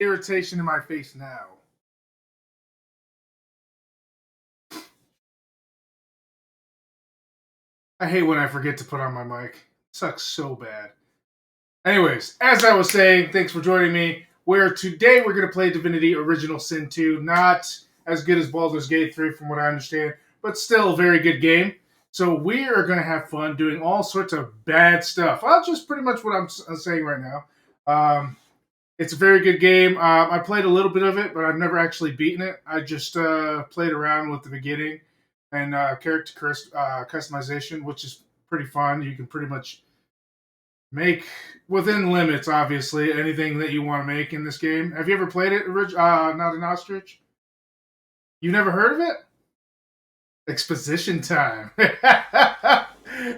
irritation in my face now. I hate when I forget to put on my mic. It sucks so bad. Anyways, as I was saying, thanks for joining me. Where today we're going to play Divinity Original Sin 2. Not as good as Baldur's Gate 3 from what I understand, but still a very good game. So we are going to have fun doing all sorts of bad stuff. Well, just pretty much what I'm saying right now. It's a very good game. I played a little bit of it, but I've never actually beaten it. I just played around with the beginning and character customization, which is pretty fun. You can pretty much make, within limits, obviously, anything that you want to make in this game. Have you ever played it, Not an Ostrich? You've never heard of it? Exposition time.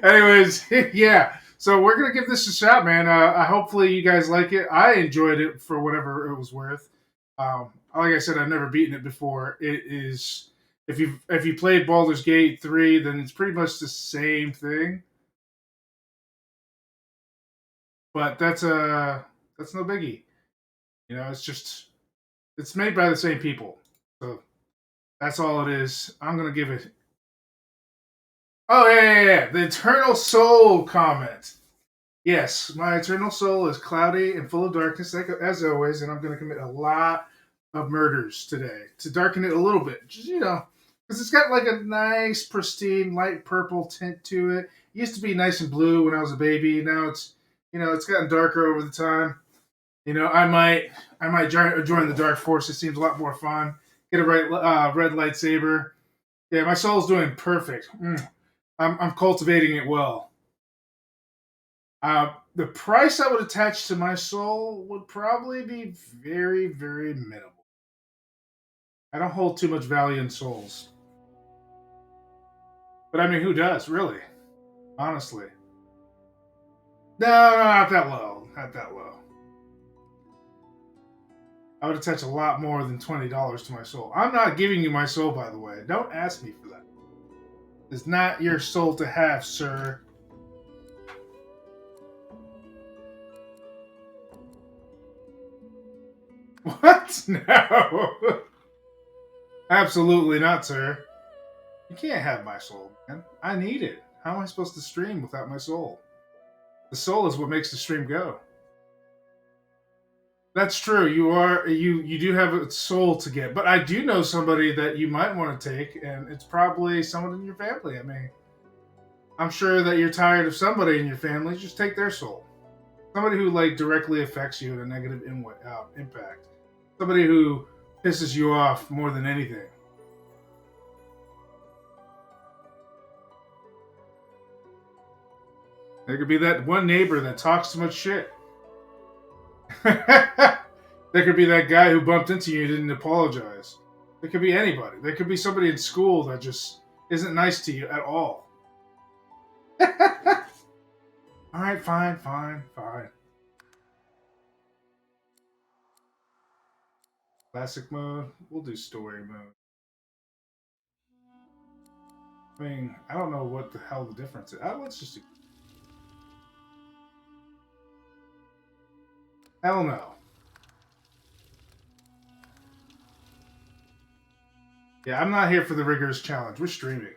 Anyways, yeah. So we're gonna give this a shot, man. Hopefully you guys like it. I enjoyed it for whatever it was worth. Like I said, I've never beaten it before. It is, if you played Baldur's Gate 3, then it's pretty much the same thing. But that's no biggie. You know, it's made by the same people. So that's all it is. I'm gonna give it. Oh yeah. The Eternal Soul comment. Yes, my eternal soul is cloudy and full of darkness, as always, and I'm going to commit a lot of murders today to darken it a little bit. Just, because it's got like a nice, pristine, light purple tint to it. It used to be nice and blue when I was a baby. Now it's gotten darker over the time. I might join the Dark Force. It seems a lot more fun. Get a red lightsaber. Yeah, my soul's doing perfect. I'm cultivating it well. The price I would attach to my soul would probably be very, very minimal. I don't hold too much value in souls. But I mean, who does, really? Honestly. No, not that low. Not that low. I would attach a lot more than $20 to my soul. I'm not giving you my soul, by the way. Don't ask me for that. It's not your soul to have, sir. What? No. Absolutely not, sir. You can't have my soul, man. I need it. How am I supposed to stream without my soul? The soul is what makes the stream go. That's true. You do have a soul to get, but I do know somebody that you might want to take, and it's probably someone in your family. I mean, I'm sure that you're tired of somebody in your family. Just take their soul. Somebody who like directly affects you in a negative impact. Somebody who pisses you off more than anything. There could be that one neighbor that talks too much shit. There could be that guy who bumped into you and didn't apologize. There could be anybody. There could be somebody in school that just isn't nice to you at all. All right, fine. Classic mode. We'll do story mode. I mean, I don't know what the hell the difference is. Let's just do. Hell no. Yeah, I'm not here for the rigorous challenge. We're streaming.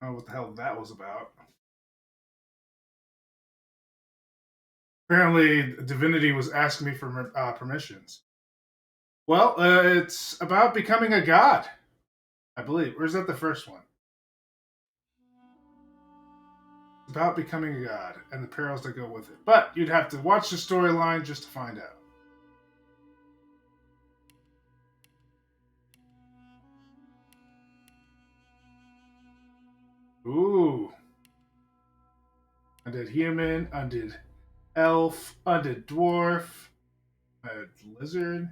I don't know what the hell that was about. Apparently, Divinity was asking me for permissions. Well, it's about becoming a god, I believe. Or is that the first one? It's about becoming a god and the perils that go with it. But you'd have to watch the storyline just to find out. Ooh. Undead human, undead elf, undead dwarf, lizard.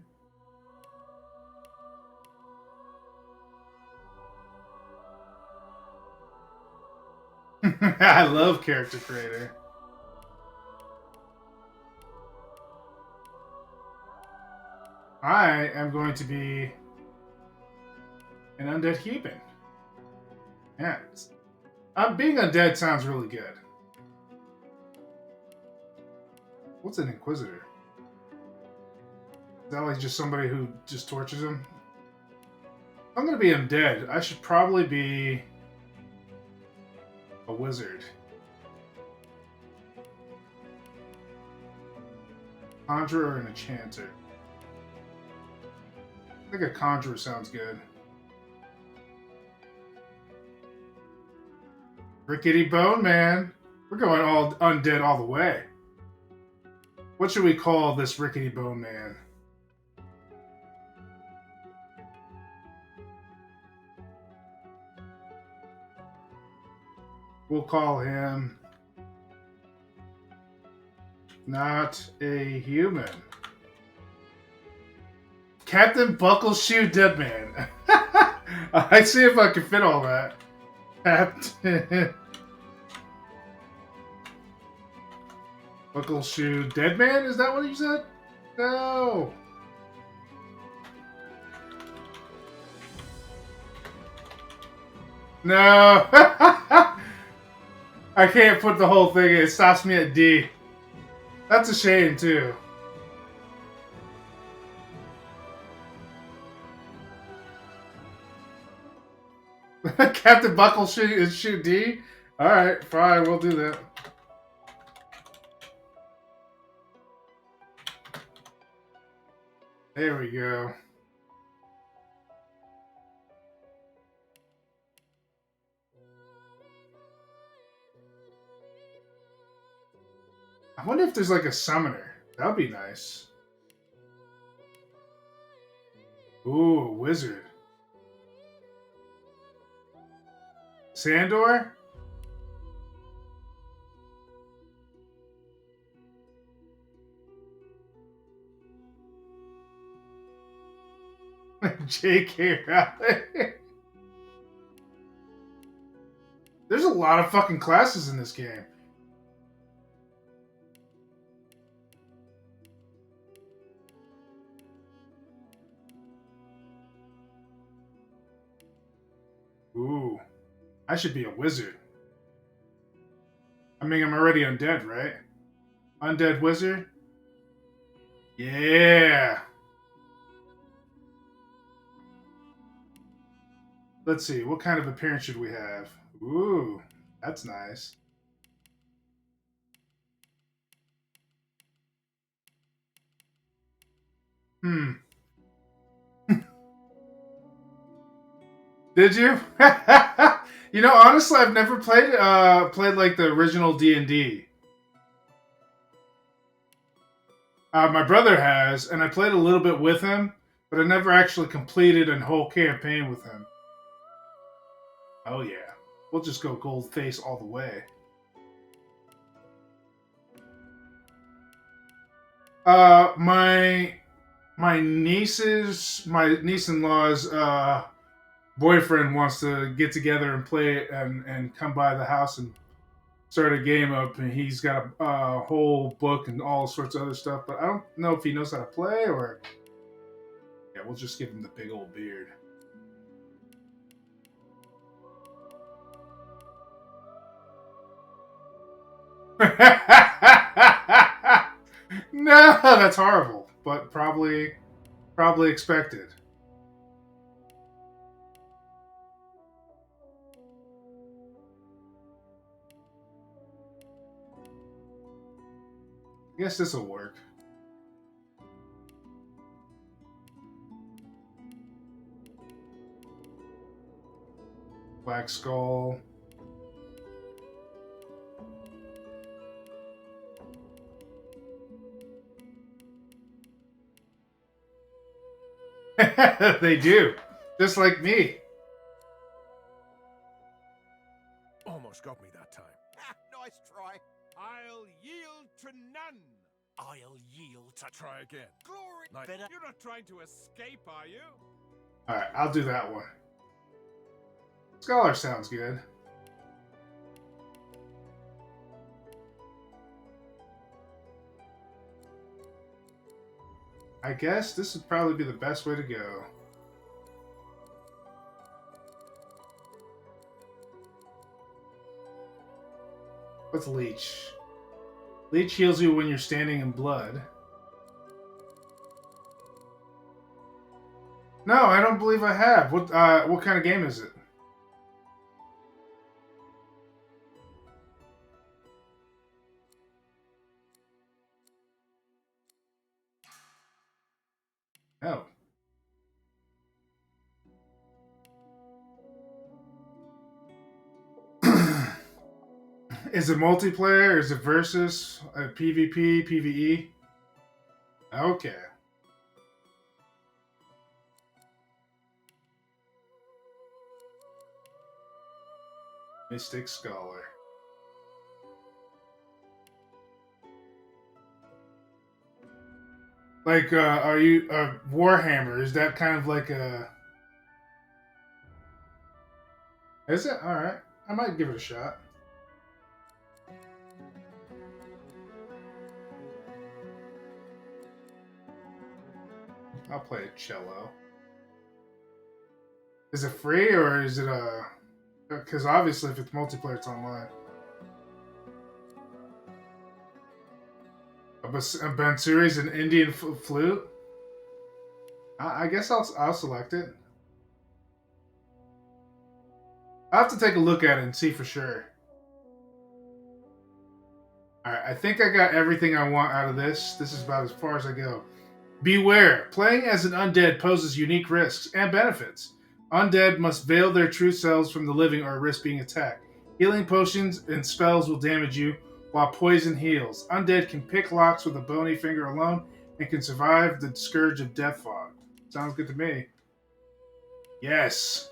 I love character creator. I am going to be an undead human. Yeah, being undead sounds really good. What's an Inquisitor? Is that like just somebody who just tortures him? I'm gonna be undead. I should probably be a wizard. Conjurer and enchanter. I think a conjurer sounds good. Rickety Bone Man. We're going all undead all the way. What should we call this Rickety Bone Man? We'll call him not a human. Captain Buckleshoe Deadman. I see if I can fit all that. Captain Buckleshoe Deadman? Is that what you said? No. No. I can't put the whole thing in. It stops me at D. That's a shame, too. Captain Buckleshoe is shoot D? Alright, fine, we'll do that. There we go. I wonder if there's like a summoner. That would be nice. Ooh, a wizard. Sandor? J.K. Rowling. There's a lot of fucking classes in this game. Ooh. I should be a wizard. I mean, I'm already undead, right? Undead wizard? Yeah! Let's see, what kind of appearance should we have? Ooh, that's nice. Did you? You know, honestly, I've never played like the original D&D. My brother has, and I played a little bit with him, but I never actually completed a whole campaign with him. Oh yeah, we'll just go gold face all the way. My niece-in-law's boyfriend wants to get together and play and come by the house and start a game up, and he's got a whole book and all sorts of other stuff, but I don't know if he knows how to play or... Yeah, we'll just give him the big old beard. No, that's horrible, but probably expected. I guess this will work. Black Skull. They do. Just like me. Almost got me that time. Nice try. I'll yield to none. I'll yield to... Try again. Glory. Like, Better. you're not trying to escape, are you? Alright, I'll do that one. Scholar sounds good. I guess this would probably be the best way to go. What's Leech? Leech heals you when you're standing in blood. No, I don't believe I have. What kind of game is it? Oh. Is it multiplayer? Is it versus? PvP? PvE? Okay. Mystic Scholar. Like, are you Warhammer? Is that kind of like a? Is it? All right. I might give it a shot. I'll play a cello. Is it free or is it a? Because obviously, if it's multiplayer, it's online. A Bansuri is an Indian flute. I guess I'll select it. I'll have to take a look at it and see for sure. Alright, I think I got everything I want out of this. This is about as far as I go. Beware! Playing as an undead poses unique risks and benefits. Undead must veil their true selves from the living or risk being attacked. Healing potions and spells will damage you, while poison heals. Undead can pick locks with a bony finger alone and can survive the scourge of death fog. Sounds good to me. Yes.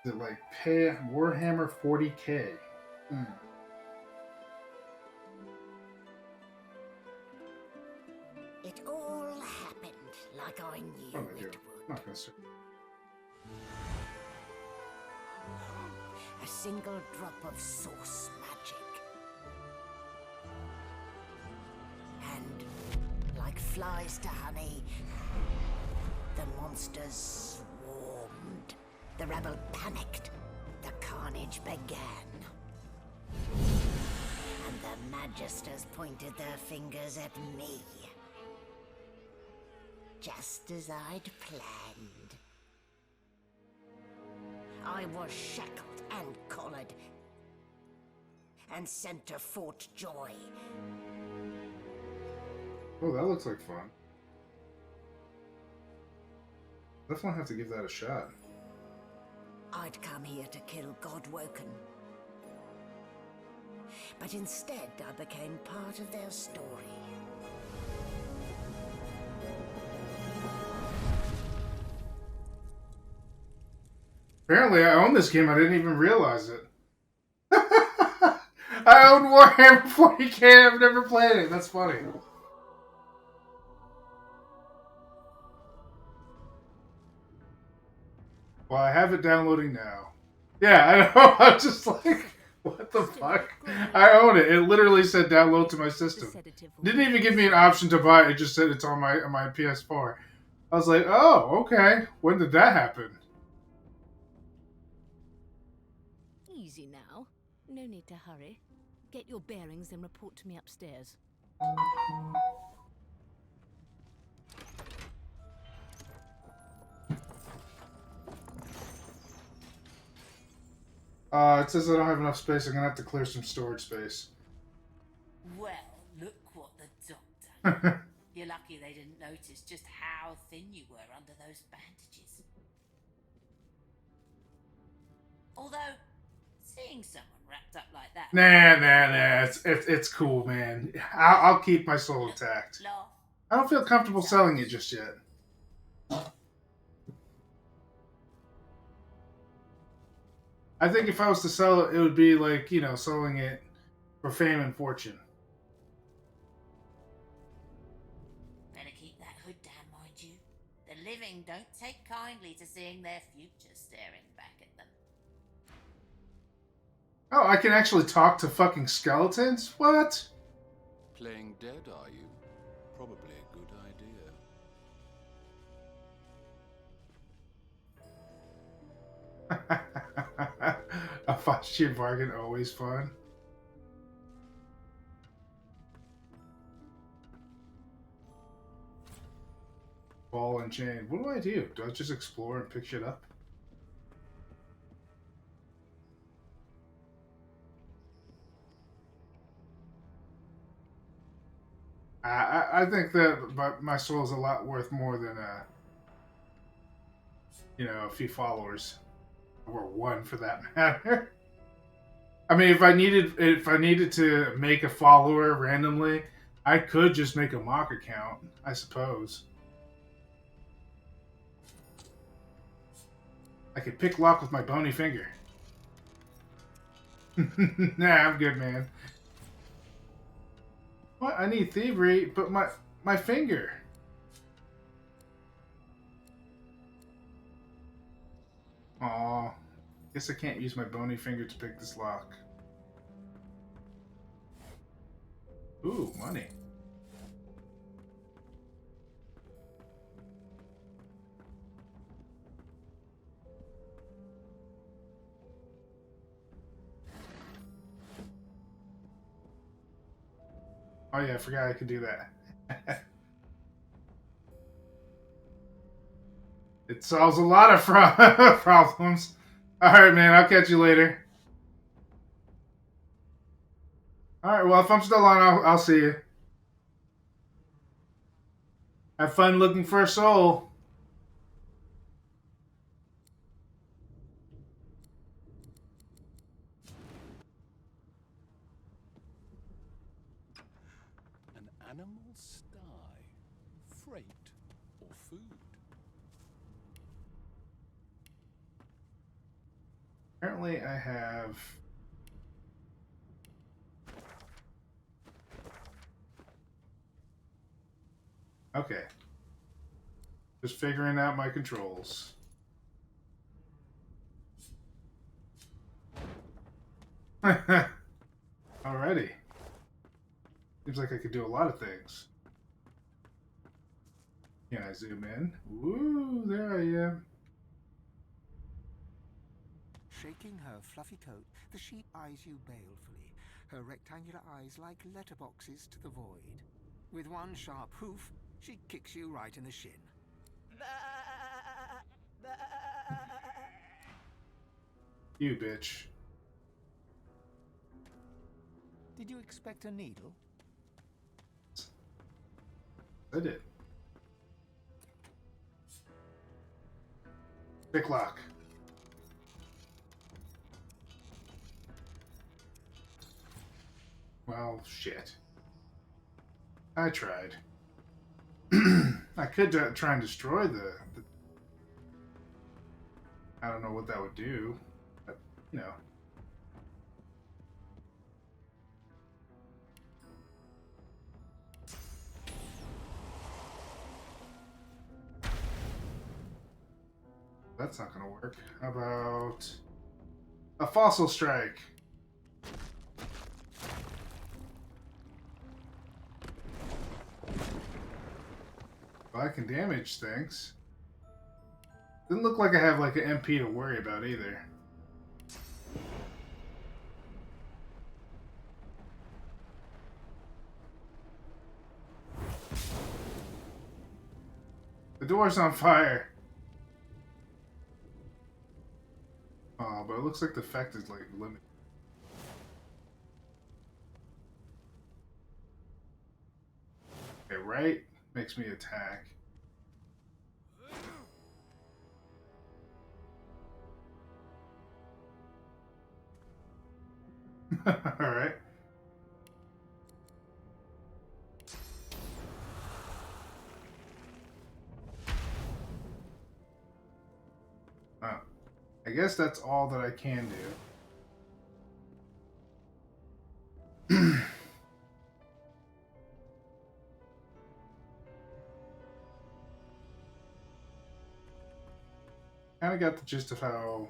Is it like pay Warhammer 40k? It all happened like I knew What am I it doing? would. Not gonna say. A single drop of source magic. And like flies to honey, the monsters swarmed. The rebel panicked. The carnage began. And the magisters pointed their fingers at me. Just as I'd planned. I was shackled and collared and sent to Fort Joy. Oh, that looks like fun. Definitely have to give that a shot. I'd come here to kill Godwoken. But instead, I became part of their story. Apparently, I own this game. I didn't even realize it. I own Warhammer 40k. I've never played it. That's funny. Well, I have it downloading now. Yeah, I know. I'm just like, what the fuck? I own it. It literally said download to my system. Didn't even give me an option to buy it. It just said it's on my PS4. I was like, oh, okay. When did that happen? Easy now. No need to hurry. Get your bearings and report to me upstairs. It says I don't have enough space. I'm gonna have to clear some storage space. Well, look what the doc done. You're lucky they didn't notice just how thin you were under those bandages. Although, seeing someone wrapped up like that... Nah. It's cool, man. I'll keep my soul intact. Laugh. I don't feel comfortable selling it just yet. I think if I was to sell it, it would be like, you know, selling it for fame and fortune. Better keep that hood down, mind you. The living don't take kindly to seeing their future staring back at them. Oh, I can actually talk to fucking skeletons? What? Playing dead, are you? Probably a good idea. A Faustian bargain, always fun. Ball and chain. What do I do? Do I just explore and pick shit up? I think that my soul is a lot worth more than a few followers, or one for that matter. I mean, if I needed to make a follower randomly, I could just make a mock account, I suppose. I could pick lock with my bony finger. Nah, I'm good, man. What? I need thievery, but my finger. Aw. Guess I can't use my bony finger to pick this lock. Ooh, money. Oh yeah, I forgot I could do that. It solves a lot of problems. Alright, man, I'll catch you later. Alright, well, if I'm still on, I'll see you. Have fun looking for a soul. An animal sty, freight, or food? Apparently, I have. Okay. Just figuring out my controls. Alrighty. Seems like I could do a lot of things. Can I zoom in? Woo, there I am. Shaking her fluffy coat, the sheep eyes you balefully, her rectangular eyes like letterboxes to the void. With one sharp hoof, she kicks you right in the shin. You bitch. Did you expect a needle? I did. Pick lock. Well, shit. I tried. I could try and destroy the. I don't know what that would do, but you know. That's not gonna work. How about a fossil strike? Well, I can damage things. Doesn't look like I have like an MP to worry about either. The door's on fire. Oh, but it looks like the effect is like limited. Okay, right makes me attack. Alright. Oh. I guess that's all that I can do. Kind of got the gist of how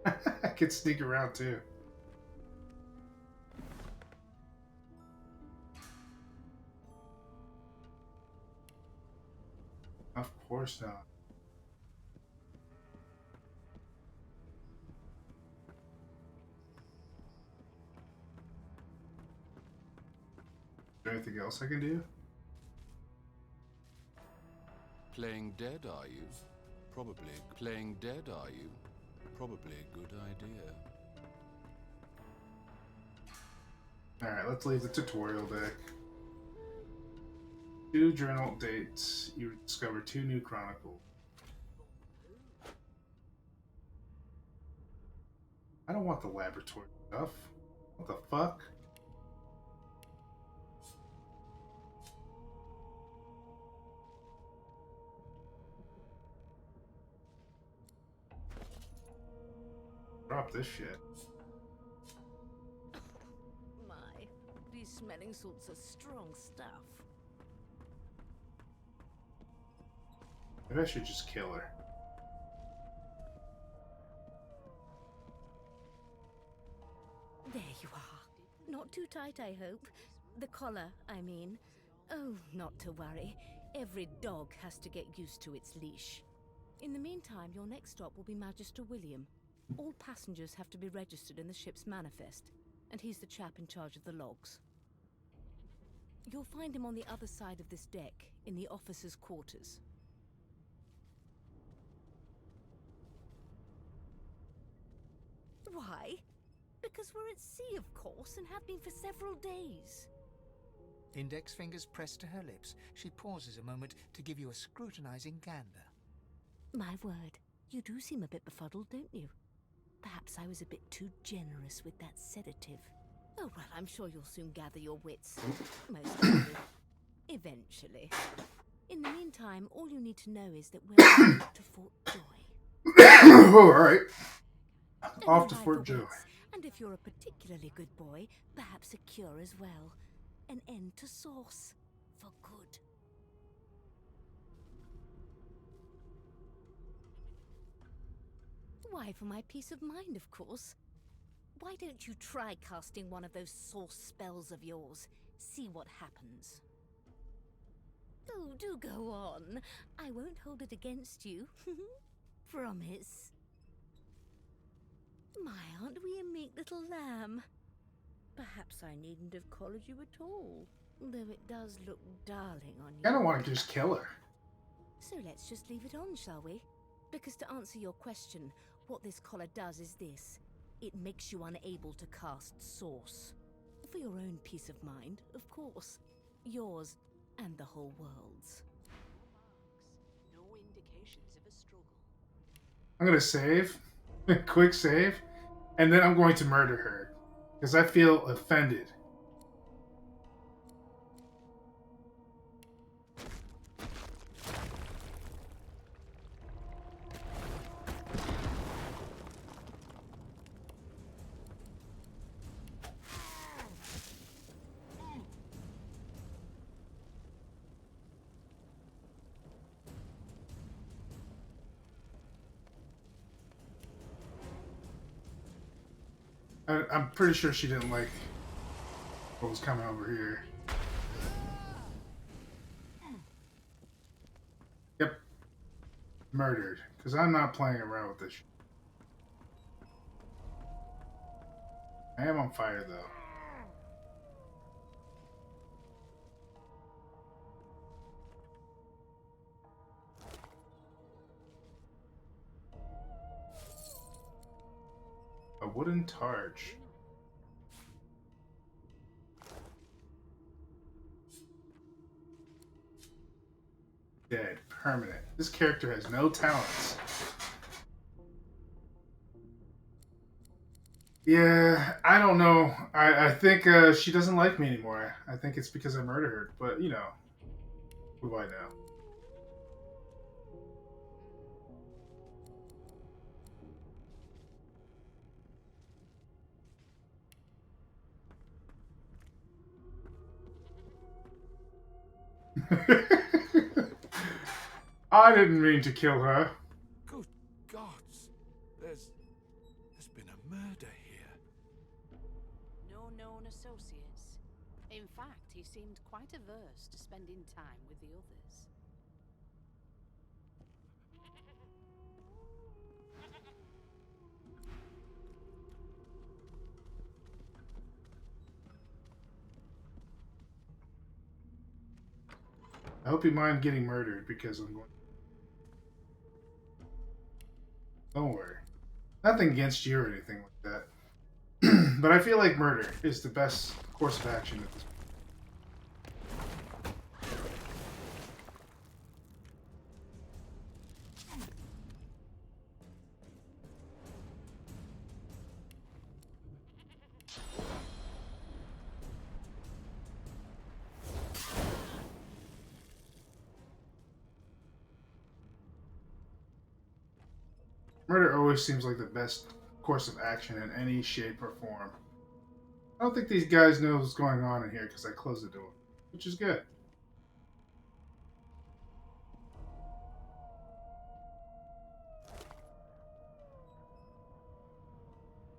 I could sneak around too. Of course not. there anything else I can do? Playing dead, are you? Probably. Playing dead, are you? Probably a good idea. Alright, let's leave the tutorial deck. 2 journal dates. You discover 2 new chronicles. I don't want the laboratory stuff. What the fuck? Drop this shit. My, these smelling salts are strong stuff. Maybe I should just kill her. There you are. Not too tight, I hope. The collar, I mean. Oh, not to worry. Every dog has to get used to its leash. In the meantime, your next stop will be Magister William. All passengers have to be registered in the ship's manifest, and he's the chap in charge of the logs. You'll find him on the other side of this deck, in the officers' quarters. Why? Because we're at sea, of course, and have been for several days. Index fingers pressed to her lips, she pauses a moment to give you a scrutinizing gander. My word, you do seem a bit befuddled, don't you? Perhaps I was a bit too generous with that sedative. Oh, well, I'm sure you'll soon gather your wits. Most likely. Eventually. In the meantime, all you need to know is that we're off to Fort Joy. Oh, alright. And Off to you'll Fort ride Joy. the wits, and if you're a particularly good boy, perhaps a cure as well. An end to sauce. For good. Why, for my peace of mind, of course. Why don't you try casting one of those sauce spells of yours? See what happens. Oh, do go on. I won't hold it against you. Promise. My, aren't we a meek little lamb? Perhaps I needn't have collared you at all, though it does look darling on you. I don't want to just kill her. So let's just leave it on, shall we? Because to answer your question, what this collar does is this. It makes you unable to cast Source. For your own peace of mind, of course. Yours and the whole world's. No indications of a struggle. I'm gonna save. Quick save. And then I'm going to murder her. Because I feel offended. I'm pretty sure she didn't like what was coming over here. Yep. Murdered. Because I'm not playing around with this shit. I am on fire, though. A wooden targe. Dead. Permanent. This character has no talents. Yeah, I don't know. I think she doesn't like me anymore. I think it's because I murdered her. But, you know, what do I know? I didn't mean to kill her. Good gods! There's been a murder here. No known associates. In fact, he seemed quite averse to spending time with the others. I hope you mind getting murdered because I'm going. Don't worry. Nothing against you or anything like that. But I feel like murder is the best course of action at this point. Murder always seems like the best course of action in any shape or form. I don't think these guys know what's going on in here because I closed the door, which is good.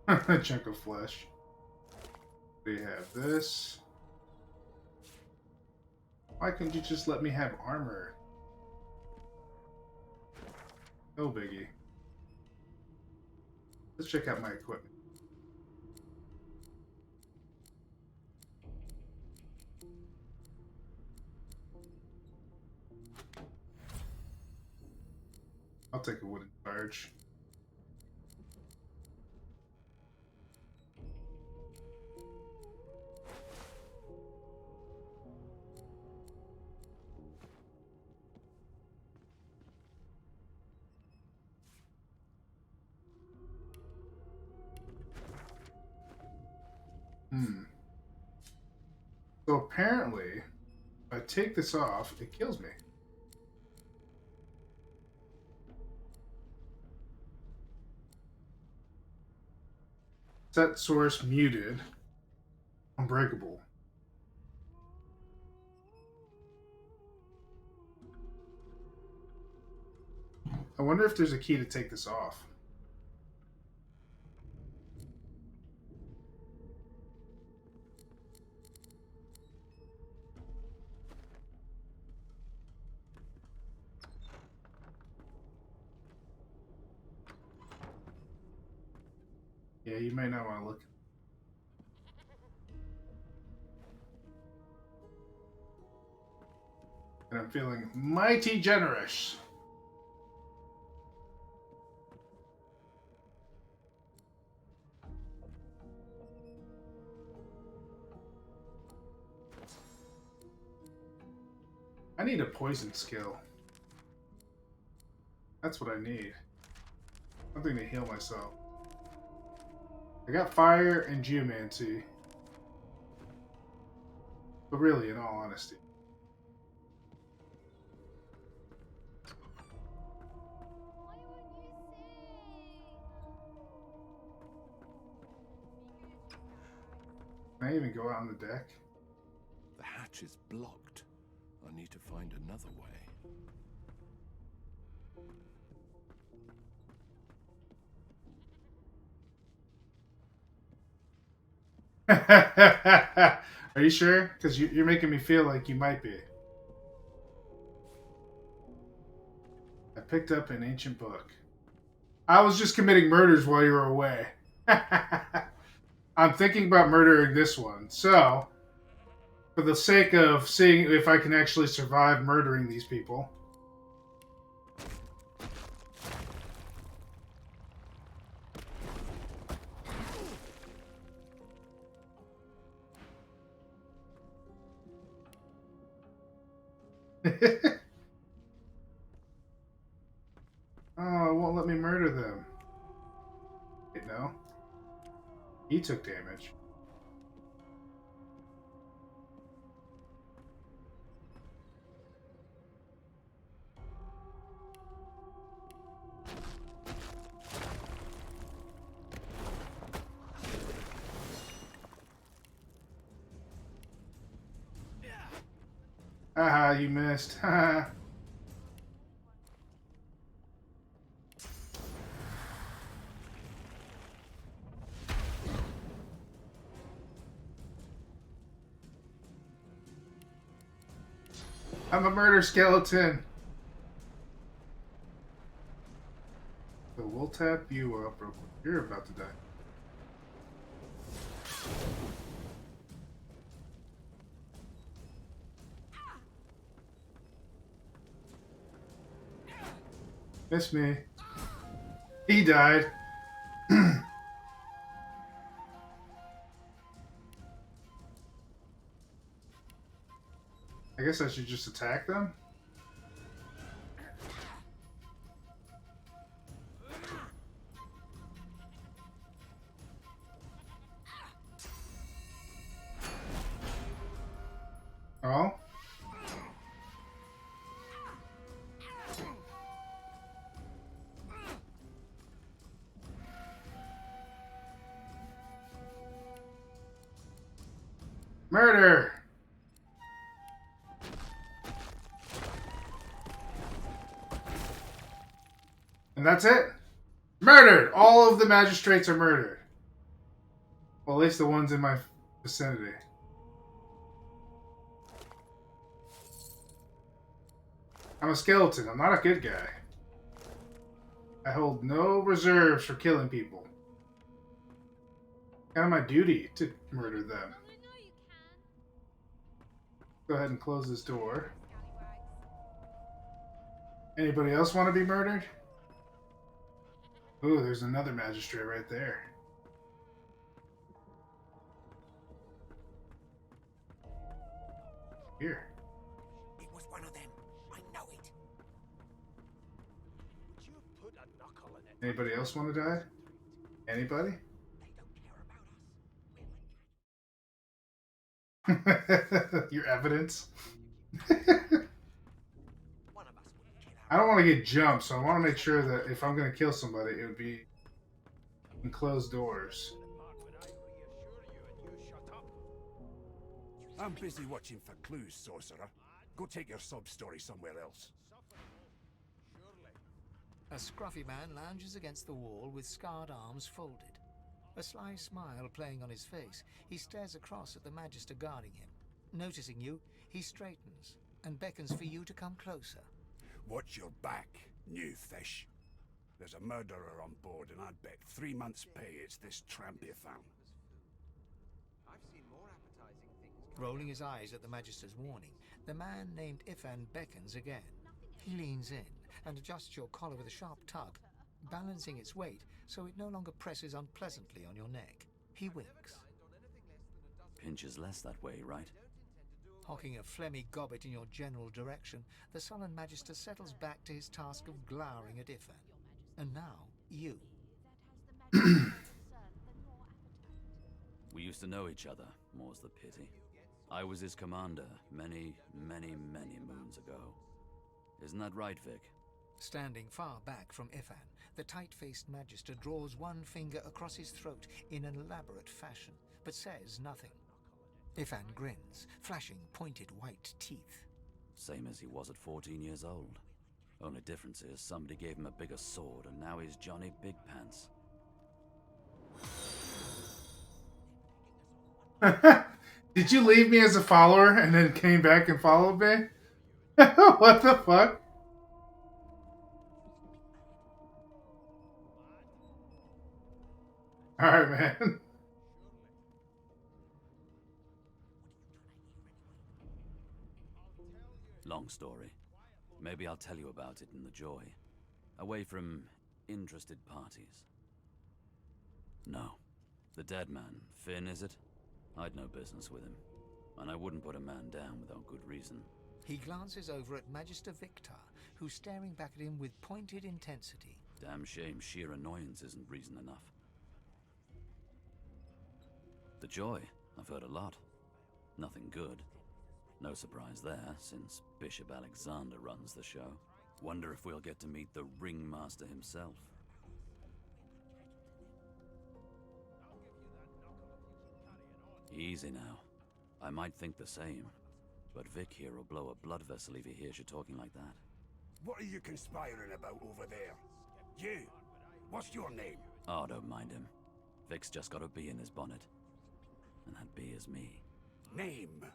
A chunk of flesh. We have this. Why couldn't you just let me have armor? No biggie. Let's check out my equipment. I'll take a wooden charge. So apparently, if I take this off, it kills me. Set source muted. Unbreakable. I wonder if there's a key to take this off. Yeah, you may not want to look. And I'm feeling mighty generous. I need a poison skill. That's what I need. Something to heal myself. I got fire and geomancy. But really, in all honesty. Can I even go out on the deck? The hatch is blocked. I need to find another way. Are you sure? Because you're making me feel like you might be. I picked up an ancient book. I was just committing murders while you were away. I'm thinking about murdering this one. So, for the sake of seeing if I can actually survive murdering these people. Oh, it won't let me murder them. Wait, no. He took damage. Haha, you missed. Haha. I'm a murder skeleton. So we'll tap you up real quick. You're about to die. Miss me. He died. I guess I should just attack them? Oh? Murder! And that's it. Murdered! All of the magistrates are murdered. Well, at least the ones in my vicinity. I'm a skeleton. I'm not a good guy. I hold no reserves for killing people. Kind of my duty to murder them. Go ahead and close this door. Anybody else want to be murdered? Ooh, there's another magistrate right there. Here. It was one of them. I know it. Anybody else want to die? Anybody? They don't care about us. Your evidence? I don't want to get jumped, so I want to make sure that if I'm going to kill somebody, it would be in closed doors. I'm busy watching for clues, sorcerer. Go take your sub-story somewhere else. A scruffy man lounges against the wall with scarred arms folded. A sly smile playing on his face, he stares across at the Magister guarding him. Noticing you, he straightens and beckons for you to come closer. Watch your back, new fish. There's a murderer on board, and I'd bet 3 months' pay it's this tramp you found. Rolling his eyes at the Magister's warning, the man named Ifan beckons again. He leans in and adjusts your collar with a sharp tug, balancing its weight so it no longer presses unpleasantly on your neck. He winks. Pinches less that way, right? Hocking a phlegmy gobbet in your general direction, the sullen Magister settles back to his task of glowering at Ifan. And now, you. We used to know each other, more's the pity. I was his commander many, many, many moons ago. Isn't that right, Vic? Standing far back from Ifan, the tight-faced Magister draws one finger across his throat in an elaborate fashion, but says nothing. Ifan grins, flashing pointed white teeth. Same as he was at 14 years old. Only difference is somebody gave him a bigger sword and now he's Johnny Big Pants. Did you leave me as a follower and then came back and followed me? What the fuck? Alright, man. Long story. Maybe I'll tell you about it in the joy. Away from interested parties. No. The dead man, Finn, is it? I'd no business with him. And I wouldn't put a man down without good reason. He glances over at Magister Victor, who's staring back at him with pointed intensity. Damn shame sheer annoyance isn't reason enough. The joy, I've heard a lot. Nothing good. No surprise there, since Bishop Alexander runs the show. Wonder if we'll get to meet the ringmaster himself. Easy now. I might think the same, but Vic here will blow a blood vessel if he hears you talking like that. What are you conspiring about over there? You! What's your name? Oh, don't mind him. Vic's just got a bee in his bonnet. And that bee is me. Name?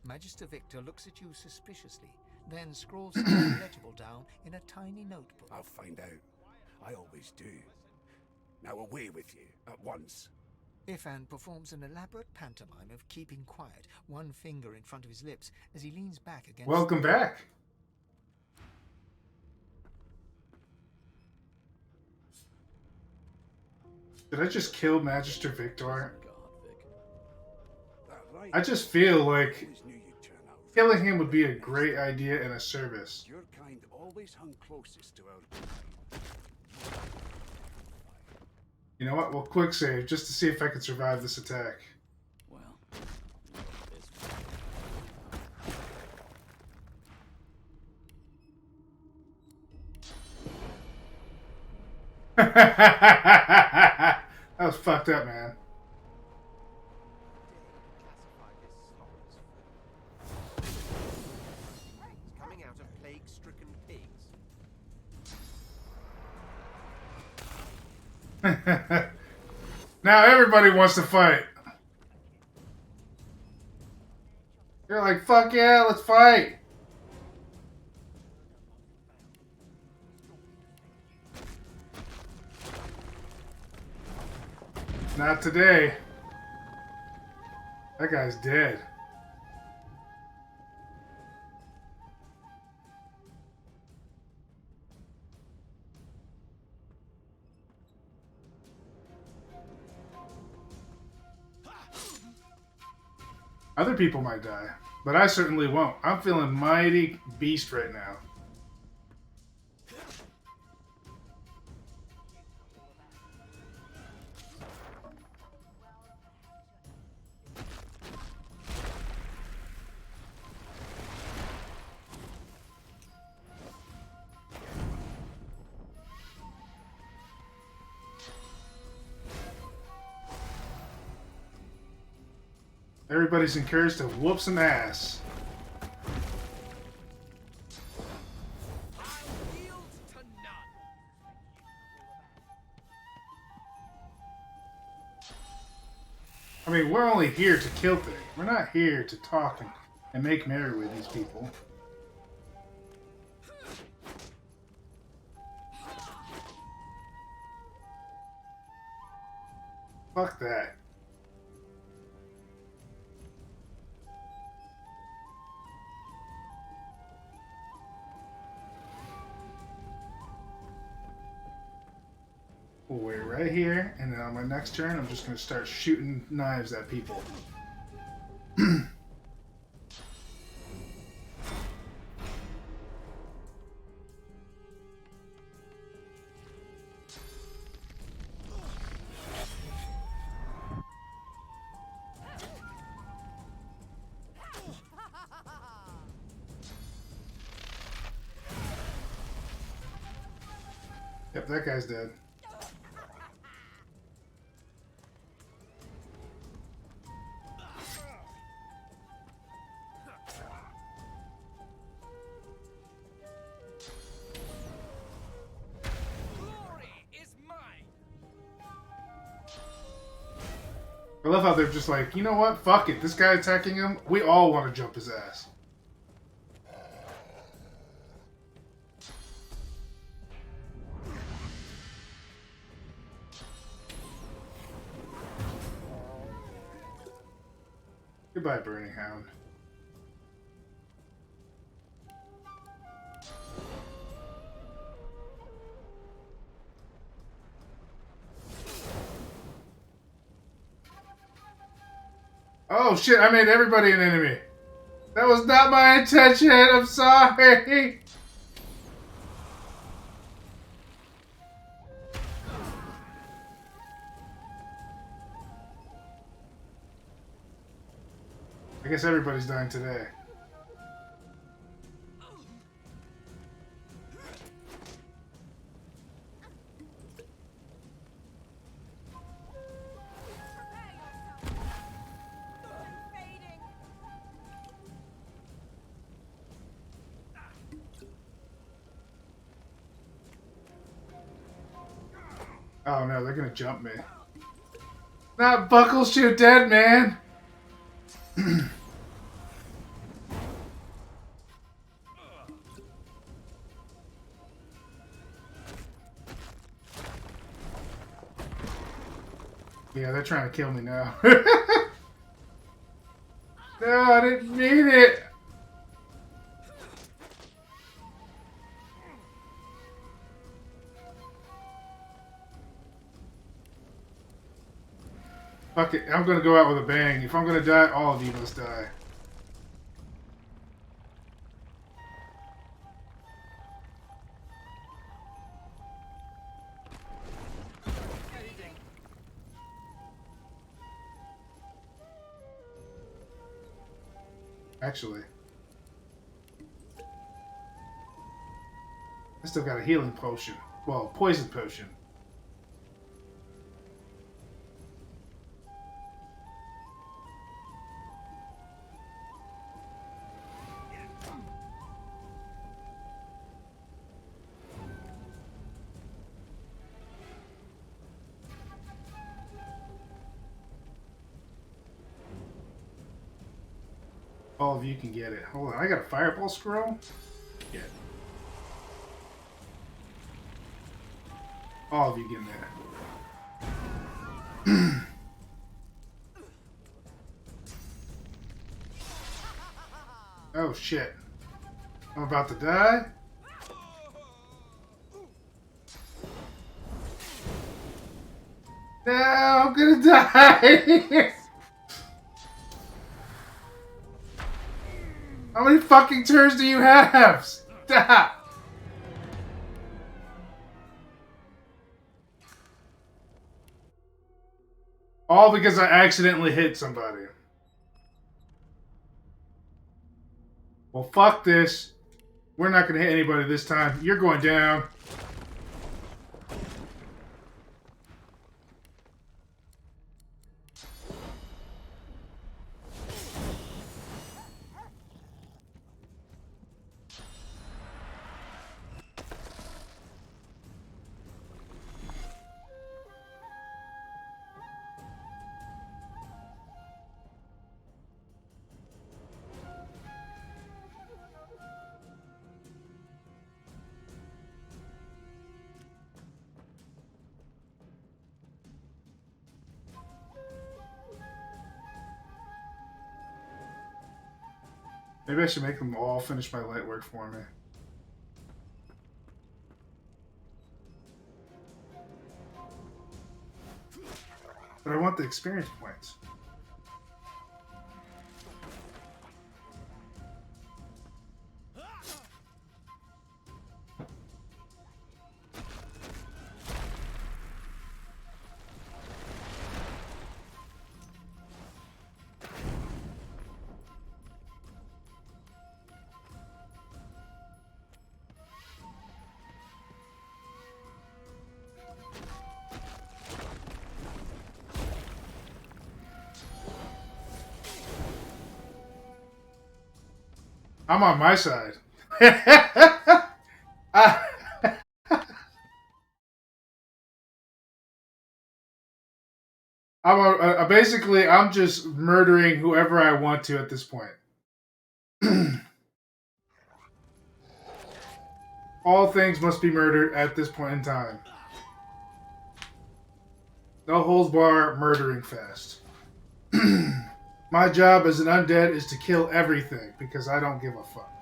Magister Victor looks at you suspiciously, then scrawls something legible down in a tiny notebook. I'll find out. I always do. Now away with you, at once. Ifan performs an elaborate pantomime of keeping quiet, one finger in front of his lips, as he leans back against... Welcome back. Did I just kill Magister Victor? God, Vic. That right? I just feel like Always knew you'd turn out right. killing him would be a great idea and a service. Your kind always hung closest to our. You know what? We'll quick save just to see if I can survive this attack. Well, it's That was fucked up, man. Coming out of plague-stricken pigs. Now everybody wants to fight. You're like, fuck yeah, let's fight. Not today. That guy's dead. Other people might die, but I certainly won't. I'm feeling mighty beast right now. Everybody's encouraged to whoop some ass. I mean, we're only here to kill things. We're not here to talk and make merry with these people. Fuck that. We'll wait right here, and then on my next turn, I'm just going to start shooting knives at people. Yep, that guy's dead. I love how they're just like, you know what? Fuck it. This guy attacking him, we all want to jump his ass. Goodbye, Burning Hound. Oh shit, I made everybody an enemy. That was not my intention, I'm sorry. I guess everybody's dying today. Oh no, they're gonna jump me. Not buckles, shoot dead, man! Yeah, they're trying to kill me now. No, I didn't mean it! Fuck it, I'm gonna go out with a bang. If I'm gonna die, all of you must die. Actually, I still got a healing potion. Well, poison potion. All of you can get it. Hold on, I got a fireball scroll? Yeah. All of you get that. Oh shit. I'm about to die? No, I'm gonna die! How many fucking turns do you have? Stop! All because I accidentally hit somebody. Well, fuck this. We're not gonna hit anybody this time. You're going down. Maybe I should make them all finish my light work for me. But I want the experience points. I'm on my side. Basically, I'm just murdering whoever I want to at this point. All things must be murdered at this point in time. No holds bar, murdering fast. My job as an undead is to kill everything because I don't give a fuck.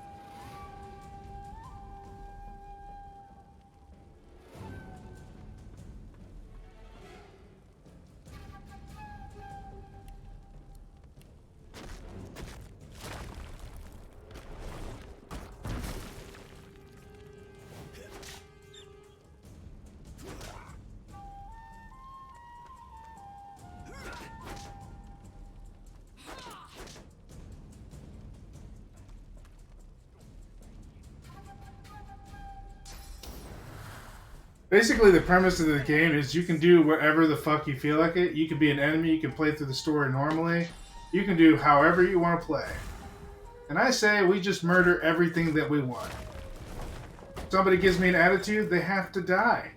Basically, the premise of the game is you can do whatever the fuck you feel like it. You can be an enemy, you can play through the story normally. You can do however you want to play. And I say we just murder everything that we want. If somebody gives me an attitude, they have to die.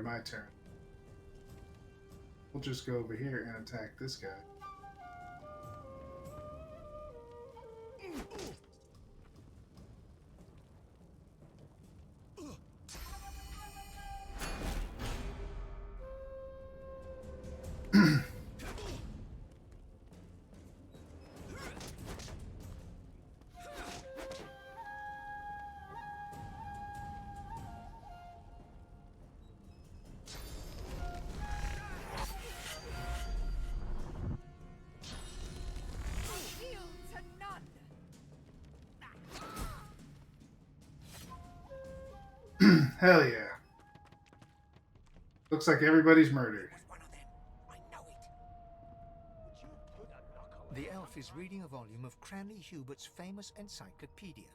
My turn. We'll just go over here and attack this guy. Hell yeah. Looks like everybody's murdered. One of them. I know it. The elf is reading a volume of Cranley Hubert's famous encyclopedia.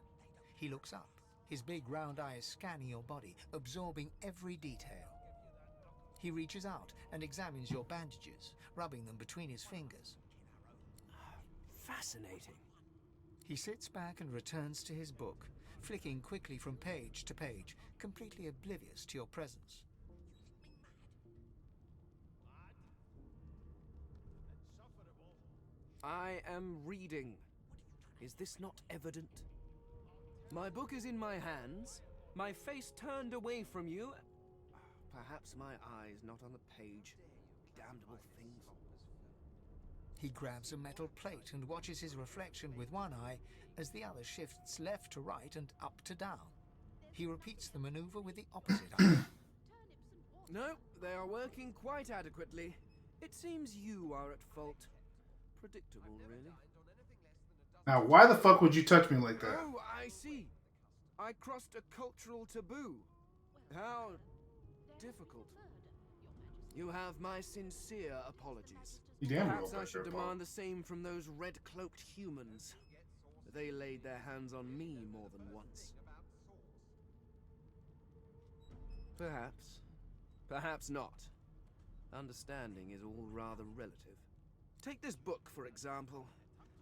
He looks up, his big round eyes scanning your body, absorbing every detail. He reaches out and examines your bandages, rubbing them between his fingers. Fascinating. He sits back and returns to his book, flicking quickly from page to page, completely oblivious to your presence. I am reading. Is this not evident? My book is in my hands, my face turned away from you. Perhaps my eyes not on the page. Damnable things. He grabs a metal plate and watches his reflection with one eye as the other shifts left to right and up to down. He repeats the maneuver with the opposite eye. No, they are working quite adequately. It seems you are at fault. Predictable, really. Now, why the fuck would you touch me like that? Oh, I see. I crossed a cultural taboo. How difficult. You have my sincere apologies. You damn well Perhaps I better should apologize. demand the same from those red-cloaked humans. They laid their hands on me more than once. Perhaps. Perhaps not. Understanding is all rather relative. Take this book, for example.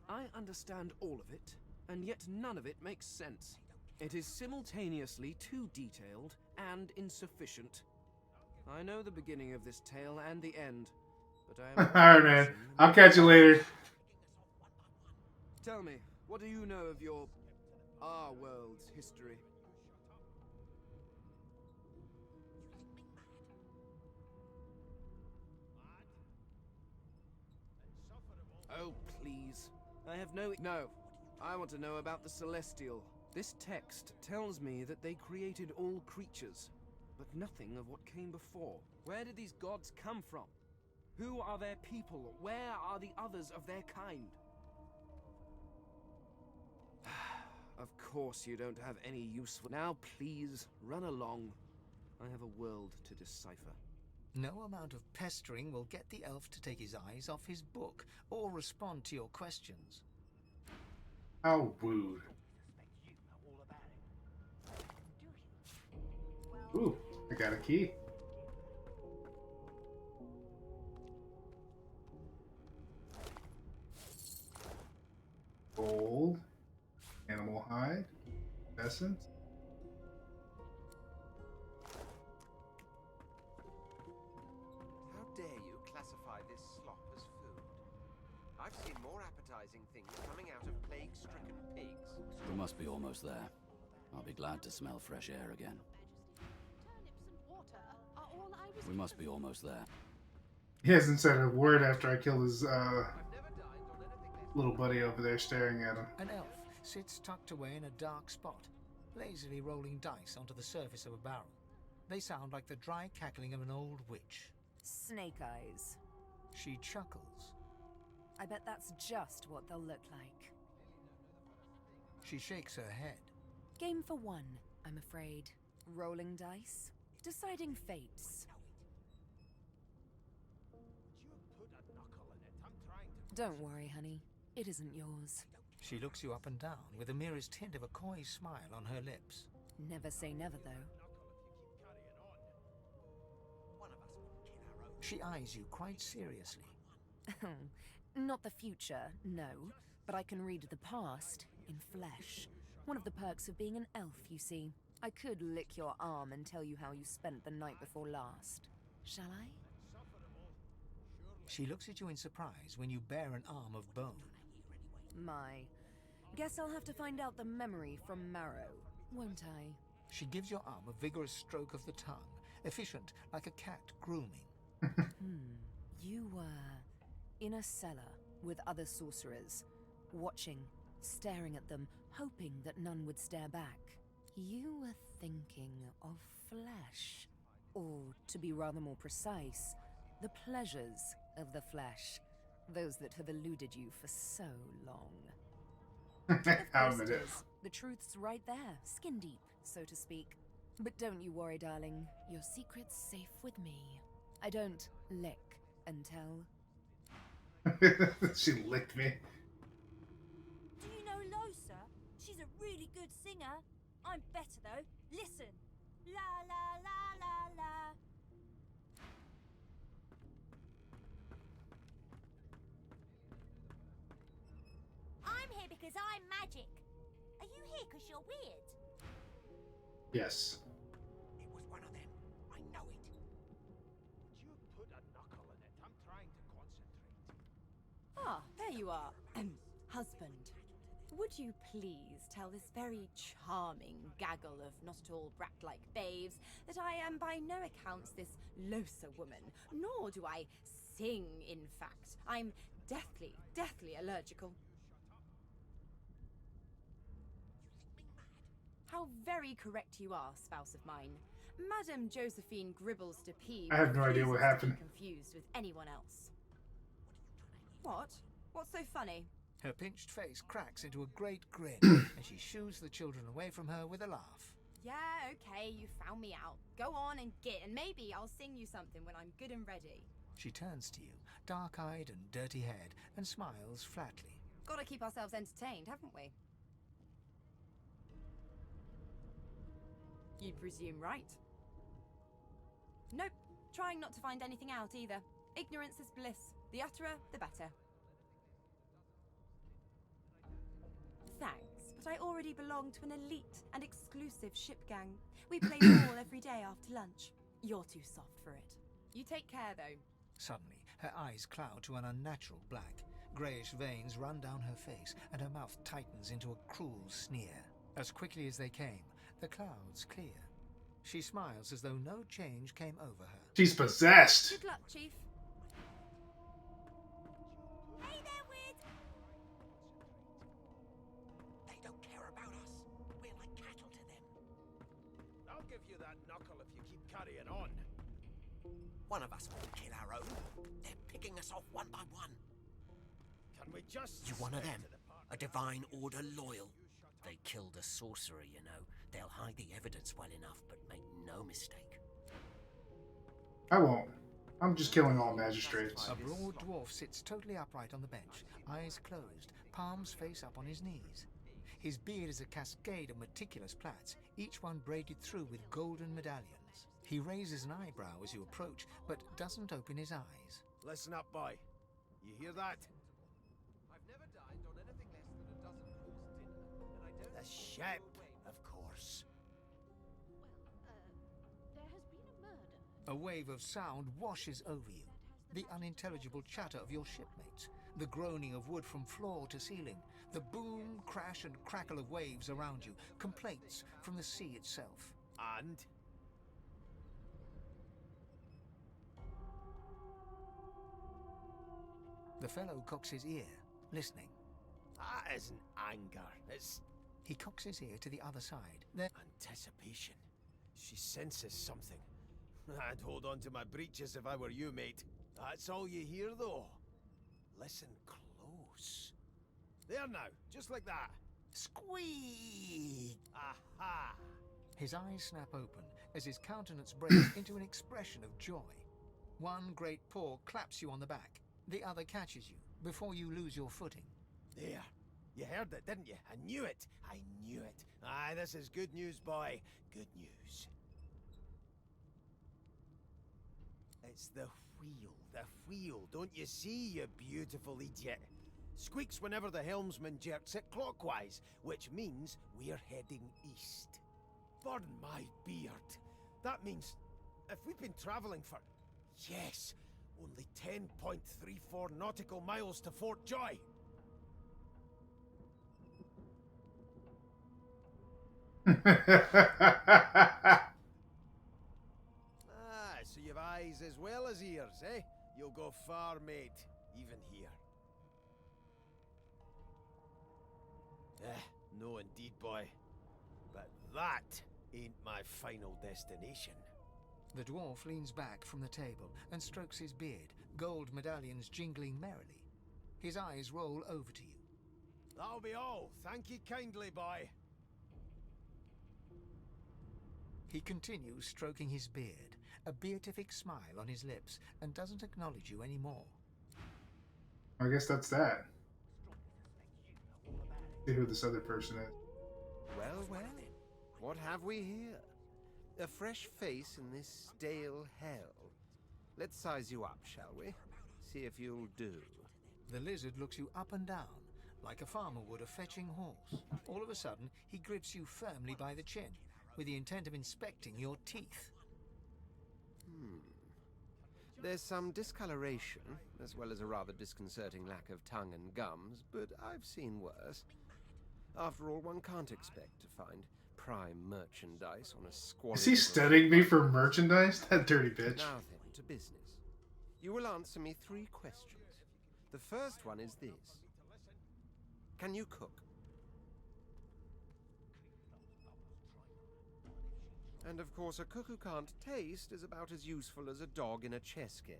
I understand all of it, and yet none of it makes sense. It is simultaneously too detailed and insufficient. I know the beginning of this tale and the end, but I am... Alright, man. I'll catch you later. Tell me, what do you know of our world's history? Oh, please. I have no... No. I want to know about the Celestial. This text tells me that they created all creatures, but nothing of what came before. Where did these gods come from? Who are their people? Where are the others of their kind? Of course you don't have any use for... Now, please, run along. I have a world to decipher. No amount of pestering will get the elf to take his eyes off his book or respond to your questions. How rude. Ooh, I got a key. Gold. Animal hide. Essence. How dare you classify this slop as food? I've seen more appetizing things coming out of plague-stricken pigs. We must be almost there. I'll be glad to smell fresh air again. We must be almost there. He hasn't said a word after I killed his little buddy over there staring at him. An elf sits tucked away in a dark spot, lazily rolling dice onto the surface of a barrel. They sound like the dry cackling of an old witch. Snake eyes. She chuckles. I bet that's just what they'll look like. She shakes her head. Game for one, I'm afraid. Rolling dice. Deciding fates. Don't worry, honey. It isn't yours. She looks you up and down with the merest hint of a coy smile on her lips. Never say never, though. She eyes you quite seriously. Not the future, no. But I can read the past in flesh. One of the perks of being an elf, you see. I could lick your arm and tell you how you spent the night before last. Shall I? She looks at you in surprise when you bare an arm of bone. My. Guess I'll have to find out the memory from Marrow, won't I? She gives your arm a vigorous stroke of the tongue, efficient like a cat grooming. You were in a cellar with other sorcerers, watching, staring at them, hoping that none would stare back. You were thinking of flesh. Or, to be rather more precise, the pleasures of the flesh. Those that have eluded you for so long. Of course it is. The truth's right there, skin deep, so to speak. But don't you worry, darling. Your secret's safe with me. I don't lick and tell. She licked me. Do you know Losa? She's a really good singer. I'm better though. Listen. La la la la la. I'm here because I'm magic. Are you here because you're weird? Yes. It was one of them. I know it. Would you put a knuckle in it? I'm trying to concentrate. Ah, there you are. Husband. Would you please tell this very charming gaggle of not-at-all brat-like babes that I am by no accounts this Losa woman, nor do I sing, in fact. I'm deathly allergical. How very correct you are, spouse of mine. Madame Josephine Gribbles de P. I have no idea what refuses to be happened. confused with anyone else. What? What's so funny? Her pinched face cracks into a great grin, and she shoos the children away from her with a laugh. Yeah, okay, you found me out. Go on and git, and maybe I'll sing you something when I'm good and ready. She turns to you, dark-eyed and dirty-haired, and smiles flatly. Gotta keep ourselves entertained, haven't we? You presume right. Nope, trying not to find anything out either. Ignorance is bliss. The utterer, the better. Thanks, but I already belong to an elite and exclusive ship gang. We play ball every day after lunch. You're too soft for it. You take care, though. Suddenly, her eyes cloud to an unnatural black. Greyish veins run down her face, and her mouth tightens into a cruel sneer. As quickly as they came, the clouds clear. She smiles as though no change came over her. She's possessed. Good luck, Chief. Hey there, weird. They don't care about us. We're like cattle to them. I'll give you that knuckle if you keep carrying on. One of us will kill our own. They're picking us off one by one. Can we just... You one of them? A Divine Order loyal? They killed a sorcerer, you know. They'll hide the evidence well enough, but make no mistake. I won't. I'm just killing all magistrates. A broad dwarf sits totally upright on the bench, eyes closed, palms face up on his knees. His beard is a cascade of meticulous plaits, each one braided through with golden medallions. He raises an eyebrow as you approach, but doesn't open his eyes. Listen up, boy. You hear that? I've never dined on anything less than a dozen course dinner, and I don't... The ship, of course. There has been a murder. A wave of sound washes over you. The unintelligible chatter of your shipmates, the groaning of wood from floor to ceiling, the boom, crash and crackle of waves around you, complaints from the sea itself. And? The fellow cocks his ear, listening. That isn't anger. It's He cocks his ear to the other side. Then anticipation. She senses something. I'd hold on to my breeches if I were you, mate. That's all you hear, though. Listen close. There now, just like that. Squeak! Aha! his eyes snap open as his countenance breaks into an expression of joy. One great paw claps you on the back. The other catches you before you lose your footing. There. You heard it, didn't you? I knew it. I knew it. Aye, this is good news, boy. Good news. It's the wheel. The wheel. Don't you see, you beautiful idiot? Squeaks whenever the helmsman jerks it clockwise, which means we're heading east. Burn my beard. That means if we've been traveling for... Yes, only 10.34 nautical miles to Fort Joy. So you've eyes as well as ears, eh? You'll go far, mate, even here. No indeed, boy. But that ain't my final destination. The dwarf leans back from the table and strokes his beard, gold medallions jingling merrily. His eyes roll over to you. That'll be all. Thank you kindly, boy. He continues stroking his beard, a beatific smile on his lips, and doesn't acknowledge you anymore. I guess that's that. See who this other person is. Well, well, what have we here? A fresh face in this stale hell. Let's size you up, shall we? See if you'll do. The lizard looks you up and down, like a farmer would a fetching horse. All of a sudden, he grips you firmly by the chin, with the intent of inspecting your teeth. There's some discoloration, as well as a rather disconcerting lack of tongue and gums, but I've seen worse. After all, one can't expect to find prime merchandise on a squalid... Is he studying me for merchandise? That dirty bitch. Now then, to business. You will answer me 3 questions. The first one is this. Can you cook? And of course, a cook who can't taste is about as useful as a dog in a chess game.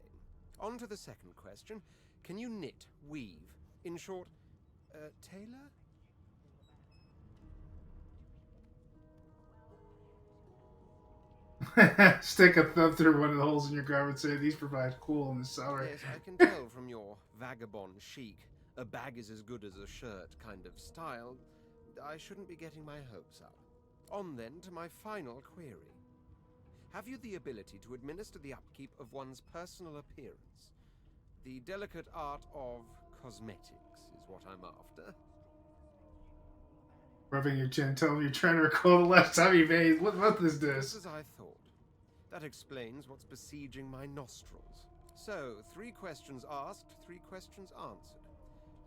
On to the second question. Can you knit, weave? In short, tailor? Stick a thumb through one of the holes in your garment, say these provide cool in the summer. Yes, I can tell from your vagabond chic, a bag is as good as a shirt kind of style. I shouldn't be getting my hopes up. On then to my final query. Have you the ability to administer the upkeep of one's personal appearance? The delicate art of cosmetics is what I'm after. Rubbing your chin, telling me you're trying to recall the last time you bathed. What is this? Just as I thought. That explains what's besieging my nostrils. So, 3 questions asked, 3 questions answered.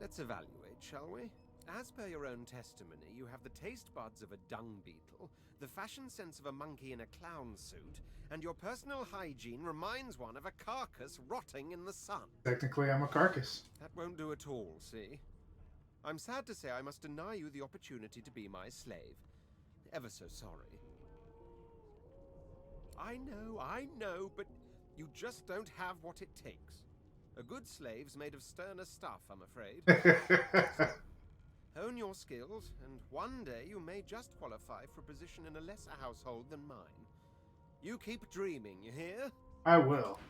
Let's evaluate, shall we? As per your own testimony, you have the taste buds of a dung beetle, the fashion sense of a monkey in a clown suit, and your personal hygiene reminds one of a carcass rotting in the sun. Technically, I'm a carcass. That won't do at all, see? I'm sad to say I must deny you the opportunity to be my slave. Ever so sorry. I know, but you just don't have what it takes. A good slave's made of sterner stuff, I'm afraid. Hone your skills, and one day you may just qualify for a position in a lesser household than mine. You keep dreaming, you hear? I will.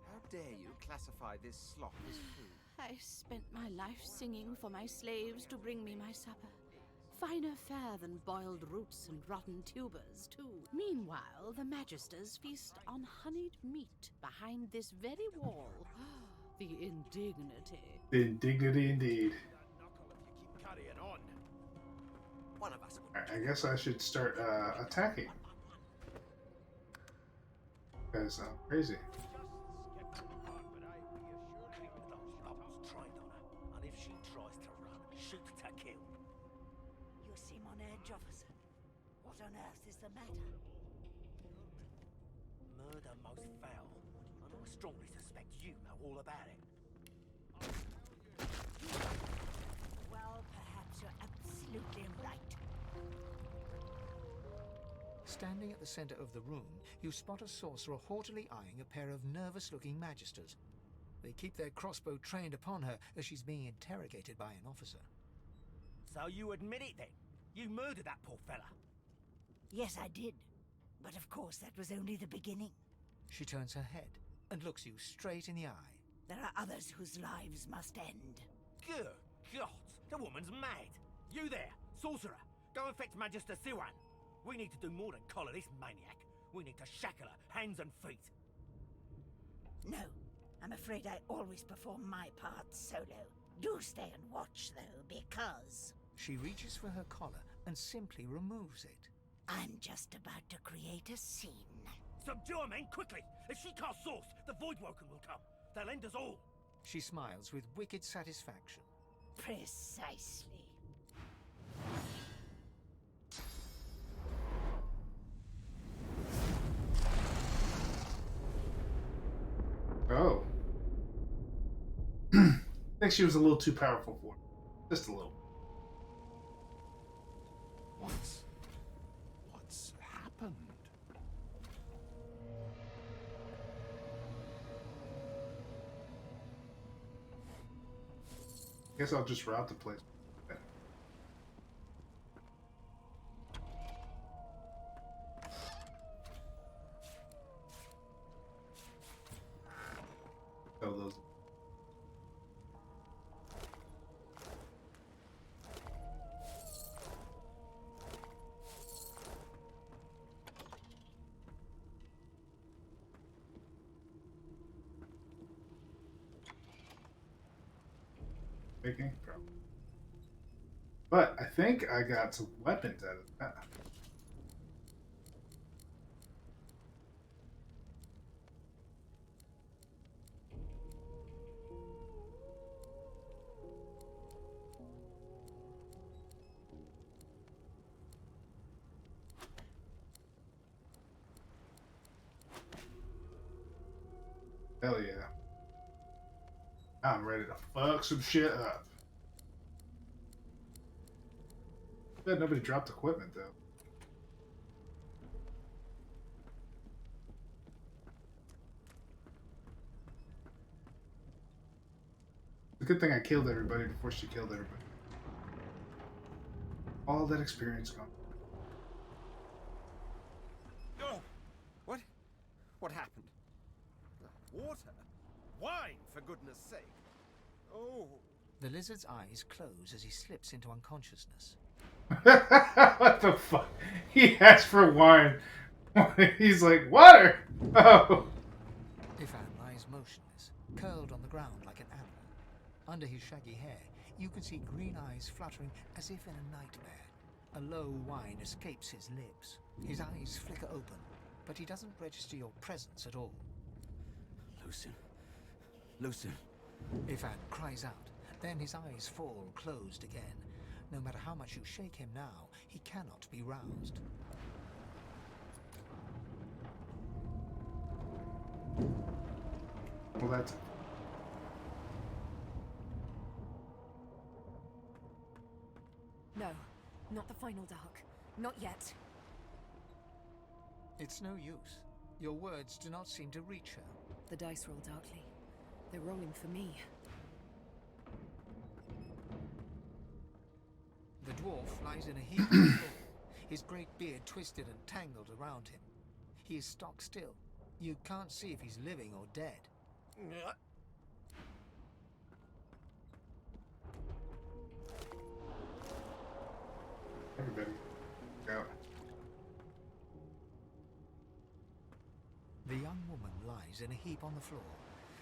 How dare you classify this slop as food? I spent my life singing for my slaves to bring me my supper. Finer fare than boiled roots and rotten tubers, too. Meanwhile, the Magisters feast on honeyed meat behind this very wall. The indignity. The indignity indeed. One of us. I guess I should start attacking. Because I'm crazy. And if she tries to run, shoot to kill. You seem on edge, officer. What on earth is the matter? Murder most foul. And I strongly suspect you know all about it. Well, perhaps you're absolutely right. Standing at the center of the room, you spot a sorcerer haughtily eyeing a pair of nervous-looking magisters. They keep their crossbow trained upon her as she's being interrogated by an officer. So you admit it then? You murdered that poor fella? Yes, I did. But of course, that was only the beginning. She turns her head and looks you straight in the eye. There are others whose lives must end. Good God, the woman's mad. You there, sorcerer, go and fetch Magister Siwan. We need to do more than collar this maniac. We need to shackle her, hands and feet. No, I'm afraid I always perform my part solo. Do stay and watch, though, because... She reaches for her collar and simply removes it. I'm just about to create a scene. Subdue her, men, quickly! If she casts Source, the Voidwoken will come. They'll end us all. She smiles with wicked satisfaction. Precisely. Oh. I think she was a little too powerful for him. Just a little. What's happened? Guess I'll just route the place. Making probably. But I think I got some weapons out of that. Hell yeah. I'm ready to fuck some shit up. Bet nobody dropped equipment though. It's a good thing I killed everybody before she killed everybody. All that experience gone. Oh! What happened? Water? Wine, for goodness sake! Oh! The lizard's eyes close as he slips into unconsciousness. What the fuck? He asked for wine. He's like, water! Oh. Ifan lies motionless, curled on the ground like an animal. Under his shaggy hair, you can see green eyes fluttering as if in a nightmare. A low whine escapes his lips. His eyes flicker open, but he doesn't register your presence at all. Lucien. Lucien. Ifan cries out. Then his eyes fall closed again. No matter how much you shake him now, he cannot be roused. Well, that's... No, not the final dark. Not yet. It's no use. Your words do not seem to reach her. The dice roll darkly. They're rolling for me. The dwarf lies in a heap on the floor, his great beard twisted and tangled around him. He is stock still. You can't see if he's living or dead. Everybody. Out. The young woman lies in a heap on the floor.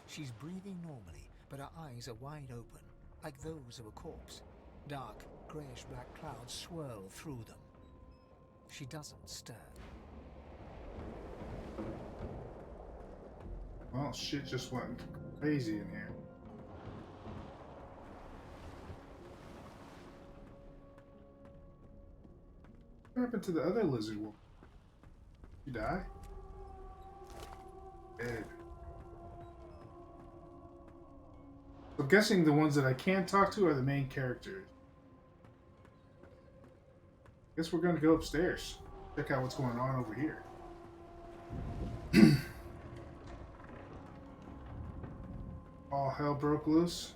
She's breathing normally, but her eyes are wide open, like those of a corpse. Dark, greyish-black clouds swirl through them. She doesn't stir. Well, shit just went crazy in here. What happened to the other lizard woman? She die? Dead. I'm guessing the ones that I can't talk to are the main characters. Guess we're gonna go upstairs. Check out what's going on over here. All hell broke loose.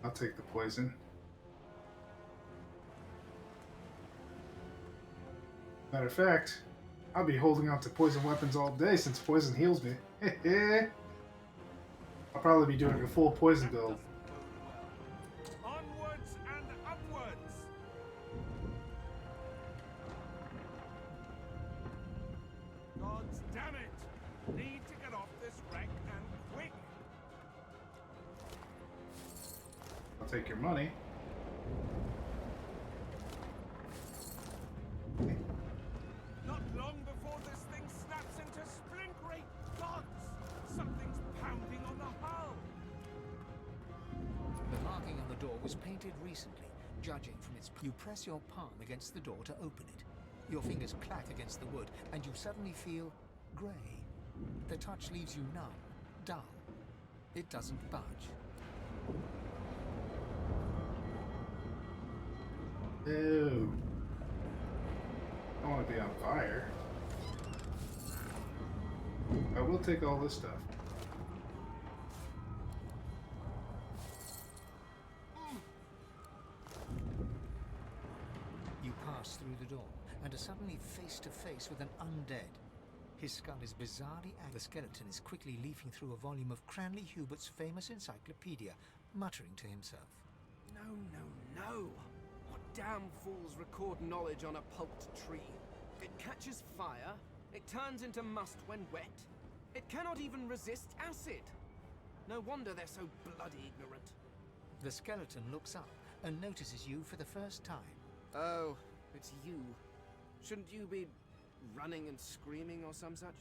I'll take the poison. Matter of fact, I'll be holding on to poison weapons all day since poison heals me. I'll probably be doing a full poison build. Onwards and upwards! Gods damn it! Need to get off this wreck and quick! I'll take your money. Not long before this thing snaps into splint, great gods! Something's pounding on the hull! The marking on the door was painted recently, judging from its... You press your palm against the door to open it. Your fingers clack against the wood, and you suddenly feel grey. The touch leaves you numb, dull. It doesn't budge. Ew. I don't want to be on fire. I will take all this stuff. You pass through the door and are suddenly face to face with an undead. His skull is bizarrely angry. The skeleton is quickly leafing through a volume of Cranley Hubert's famous encyclopedia, muttering to himself. No, no, no! What damn fools record knowledge on a pulped tree? It catches fire, it turns into must when wet, it cannot even resist acid! No wonder they're so bloody ignorant. The skeleton looks up and notices you for the first time. Oh, it's you. Shouldn't you be running and screaming or some such?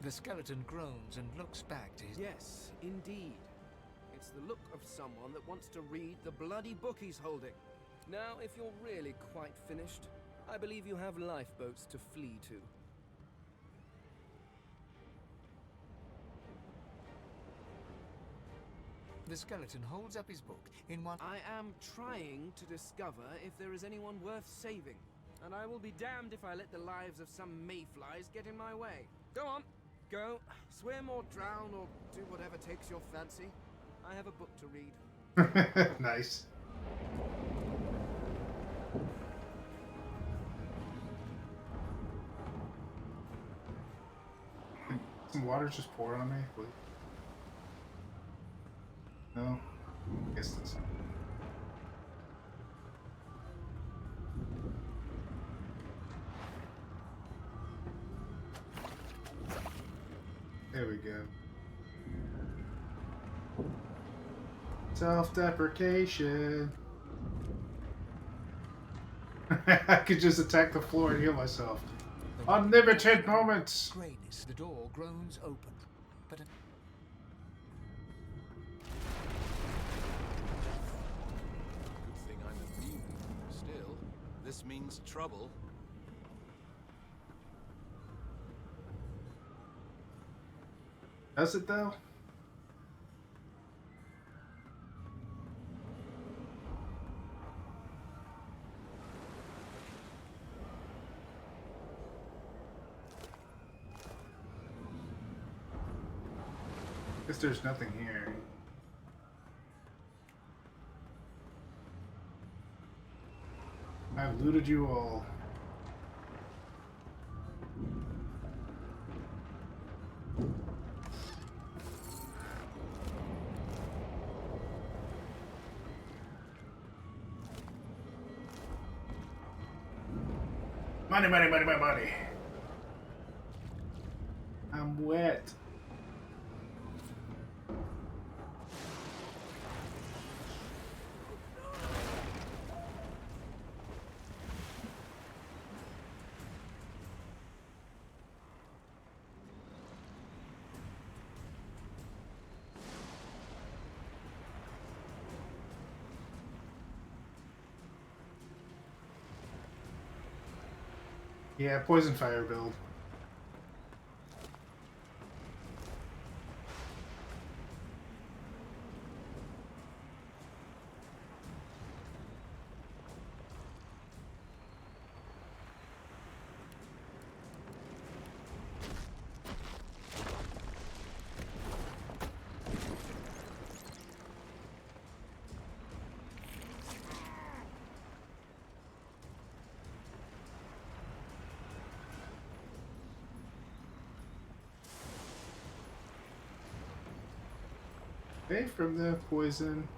The skeleton groans and looks back to his... Yes, indeed. It's the look of someone that wants to read the bloody book he's holding. Now, if you're really quite finished, I believe you have lifeboats to flee to. The skeleton holds up his book in one... I am trying to discover if there is anyone worth saving, and I will be damned if I let the lives of some mayflies get in my way. Go on, go, swim or drown or do whatever takes your fancy. I have a book to read. Nice. Some water just poured on me, please. No? Guess this. There we go. Self-deprecation. I could just attack the floor and heal myself. Unlimited moments. Grayness. The door groans open, but a... Good thing I'm immune. Still, this means trouble. Does it though? Guess there's nothing here. I've looted you all. Money, money, money, money, money. I'm wet. Yeah, poison fire build. Okay, from the poison,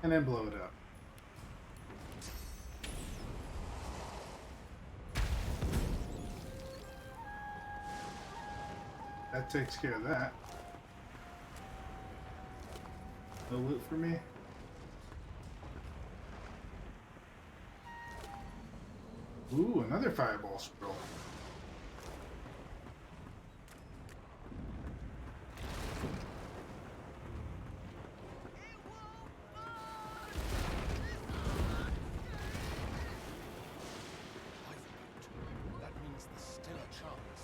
and then blow it up. That takes care of that. No loot for me? Ooh, another fireball scroll. That means there's still a chance.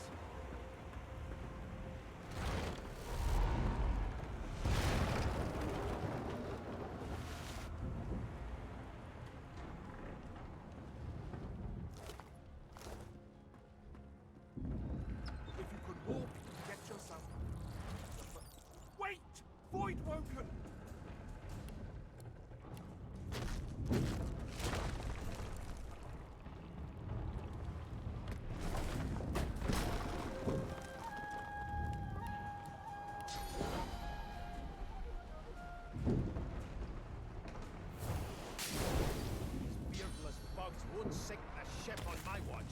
broken! These beardless bugs won't sink the ship on my watch.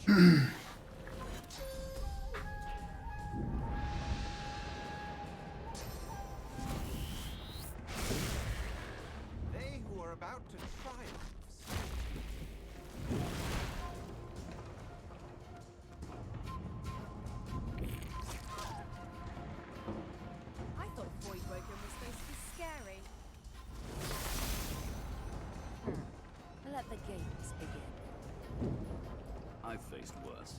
They who are about to triumph. I thought Void Woken was supposed to be scary. Let the games begin. I've faced worse.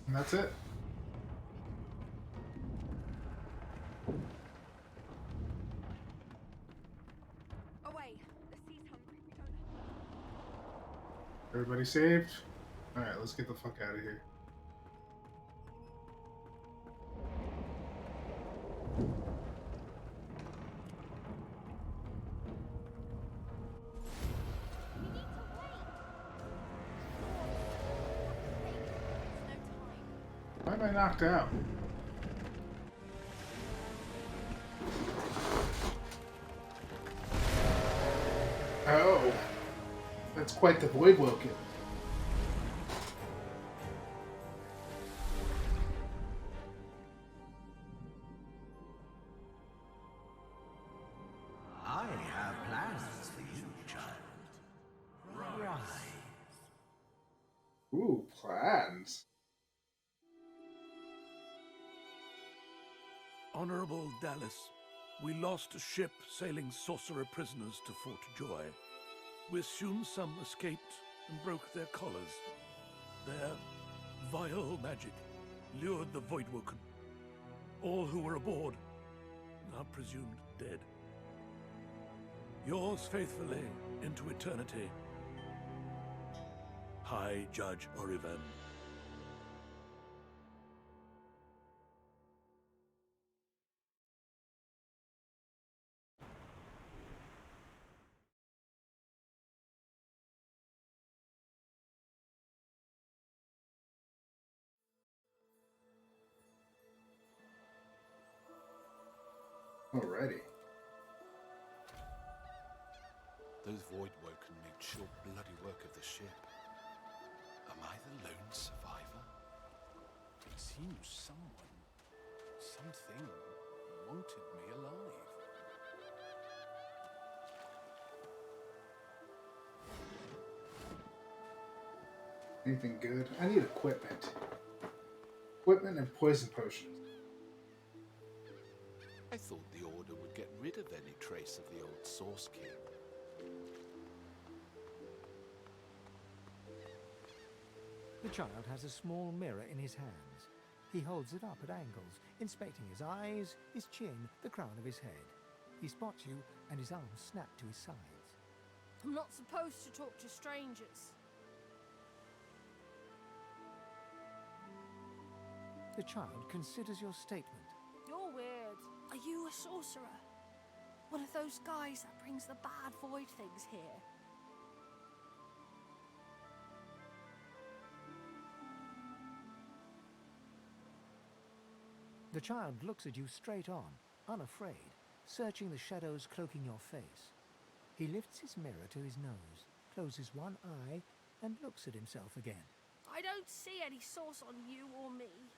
And that's it. Away. The sea's hungry. We don't have... Everybody saved? Alright, let's get the fuck out of here. Why am I knocked out? Oh. That's quite the Void Woken. I have plans for you, child. Rise. Ooh, plans. Honorable Dallas, we lost a ship sailing sorcerer prisoners to Fort Joy. We assume some escaped and broke their collars. Their vile magic lured the Voidwoken. All who were aboard are presumed dead. Yours faithfully into eternity, High Judge Oriven. Alrighty. Those Voidwoken made short bloody work of the ship. Am I the lone survivor? It seems something wanted me alive. Anything good? I need equipment. Equipment and poison potions. I thought the Order would get rid of any trace of the old Source King. The child has a small mirror in his hands. He holds it up at angles, inspecting his eyes, his chin, the crown of his head. He spots you, and his arms snap to his sides. I'm not supposed to talk to strangers. The child considers your statement. You're weird. Are you a sorcerer? One of those guys that brings the bad void things here? The child looks at you straight on, unafraid, searching the shadows cloaking your face. He lifts his mirror to his nose, closes one eye, and looks at himself again. I don't see any source on you or me.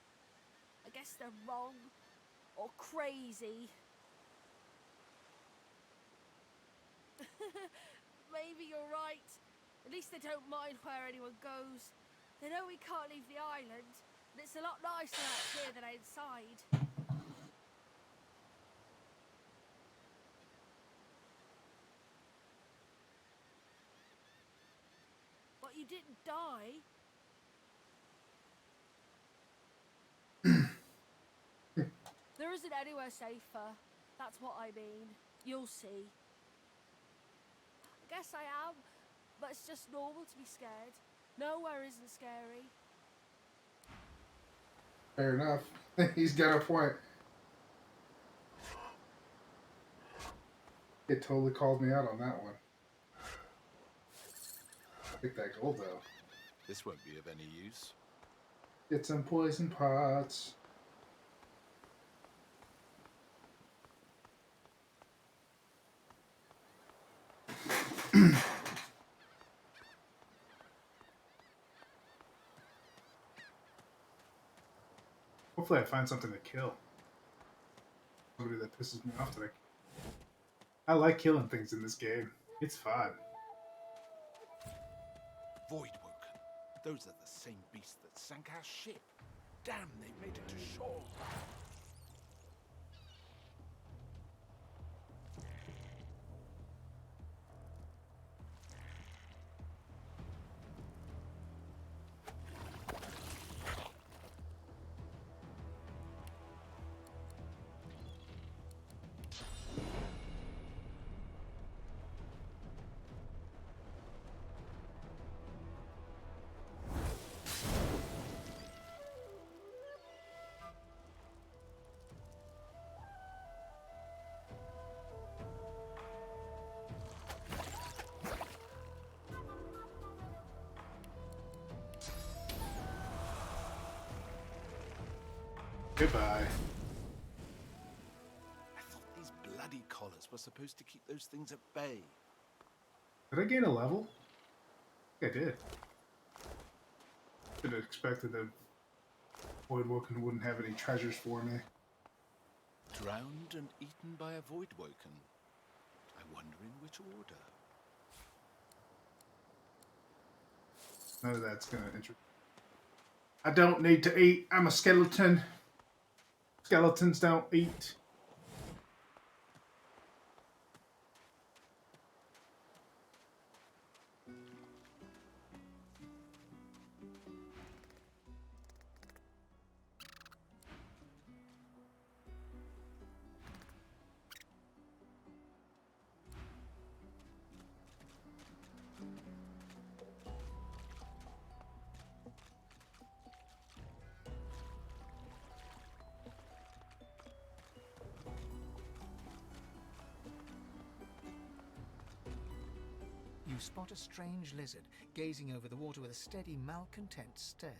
I guess they're wrong. Or crazy. Maybe you're right. At least they don't mind where anyone goes. They know we can't leave the island, and it's a lot nicer out here than outside. But you didn't die. There isn't anywhere safer. That's what I mean. You'll see. I guess I am, but it's just normal to be scared. Nowhere isn't scary. Fair enough. He's got a point. It totally called me out on that one. Take that gold, though. This won't be of any use. Get some poison pots. Hopefully I find something to kill. Somebody that pisses me off today. I like killing things in this game. It's fun. Voidwoken. Those are the same beasts that sank our ship. Damn, they made it to shore. Goodbye. I thought these bloody collars were supposed to keep those things at bay. Did I gain a level? I think I did. Should have expected that Voidwoken wouldn't have any treasures for me. Drowned and eaten by a Voidwoken. I wonder in which order. None of that's gonna interest. I don't need to eat. I'm a skeleton. Skeletons don't eat. You spot a strange lizard gazing over the water with a steady, malcontent stare.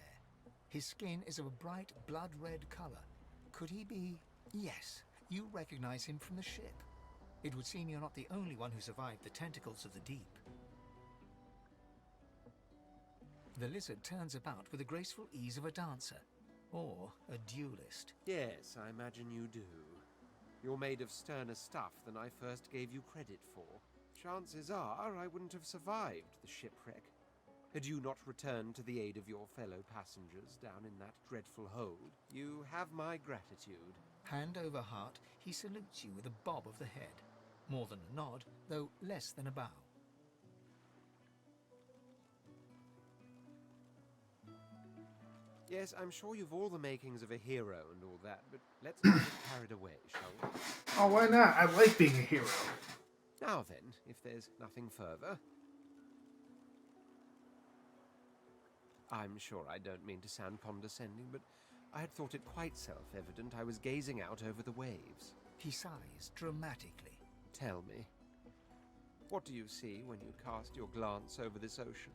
His skin is of a bright, blood-red color. Could he be... Yes, you recognize him from the ship. It would seem you're not the only one who survived the tentacles of the deep. The lizard turns about with the graceful ease of a dancer, or a duelist. Yes, I imagine you do. You're made of sterner stuff than I first gave you credit for. Chances are I wouldn't have survived the shipwreck had you not returned to the aid of your fellow passengers down in that dreadful hold. You have my gratitude. Hand over heart, he salutes you with a bob of the head. More than a nod, though less than a bow. Yes, I'm sure you've all the makings of a hero and all that, but let's not get carried away, shall we? Oh, why not? I like being a hero. Now then, if there's nothing further... I'm sure I don't mean to sound condescending, but I had thought it quite self-evident I was gazing out over the waves. He sighs dramatically. Tell me, what do you see when you cast your glance over this ocean?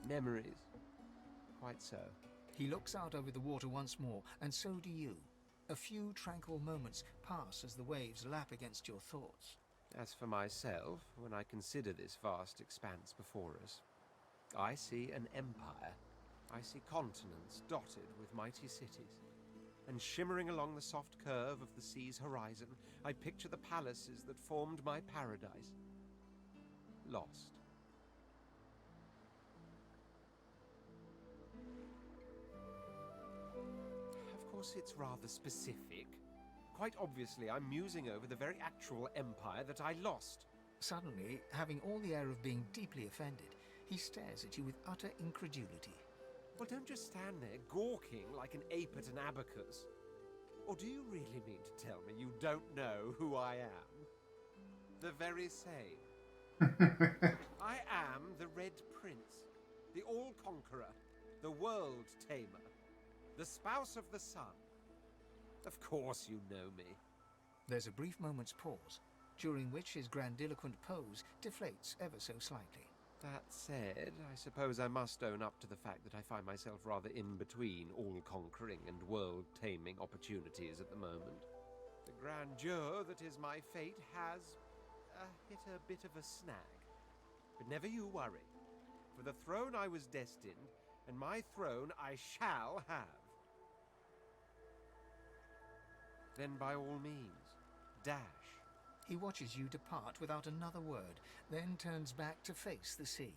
Memories. Quite so. He looks out over the water once more, and so do you. A few tranquil moments pass as the waves lap against your thoughts. As for myself, when I consider this vast expanse before us, I see an empire. I see continents dotted with mighty cities. And shimmering along the soft curve of the sea's horizon, I picture the palaces that formed my paradise. Lost. Of course, it's rather specific. Quite obviously, I'm musing over the very actual empire that I lost. Suddenly, having all the air of being deeply offended, he stares at you with utter incredulity. Well, don't just stand there gawking like an ape at an abacus. Or do you really mean to tell me you don't know who I am? The very same. I am the Red Prince, the All-Conqueror, the World Tamer, the Spouse of the Sun. Of course you know me. There's a brief moment's pause, during which his grandiloquent pose deflates ever so slightly. That said, I suppose I must own up to the fact that I find myself rather in between all-conquering and world-taming opportunities at the moment. The grandeur that is my fate has hit a bit of a snag. But never you worry. For the throne I was destined, and my throne I shall have. Then by all means, dash. He watches you depart without another word, then turns back to face the sea.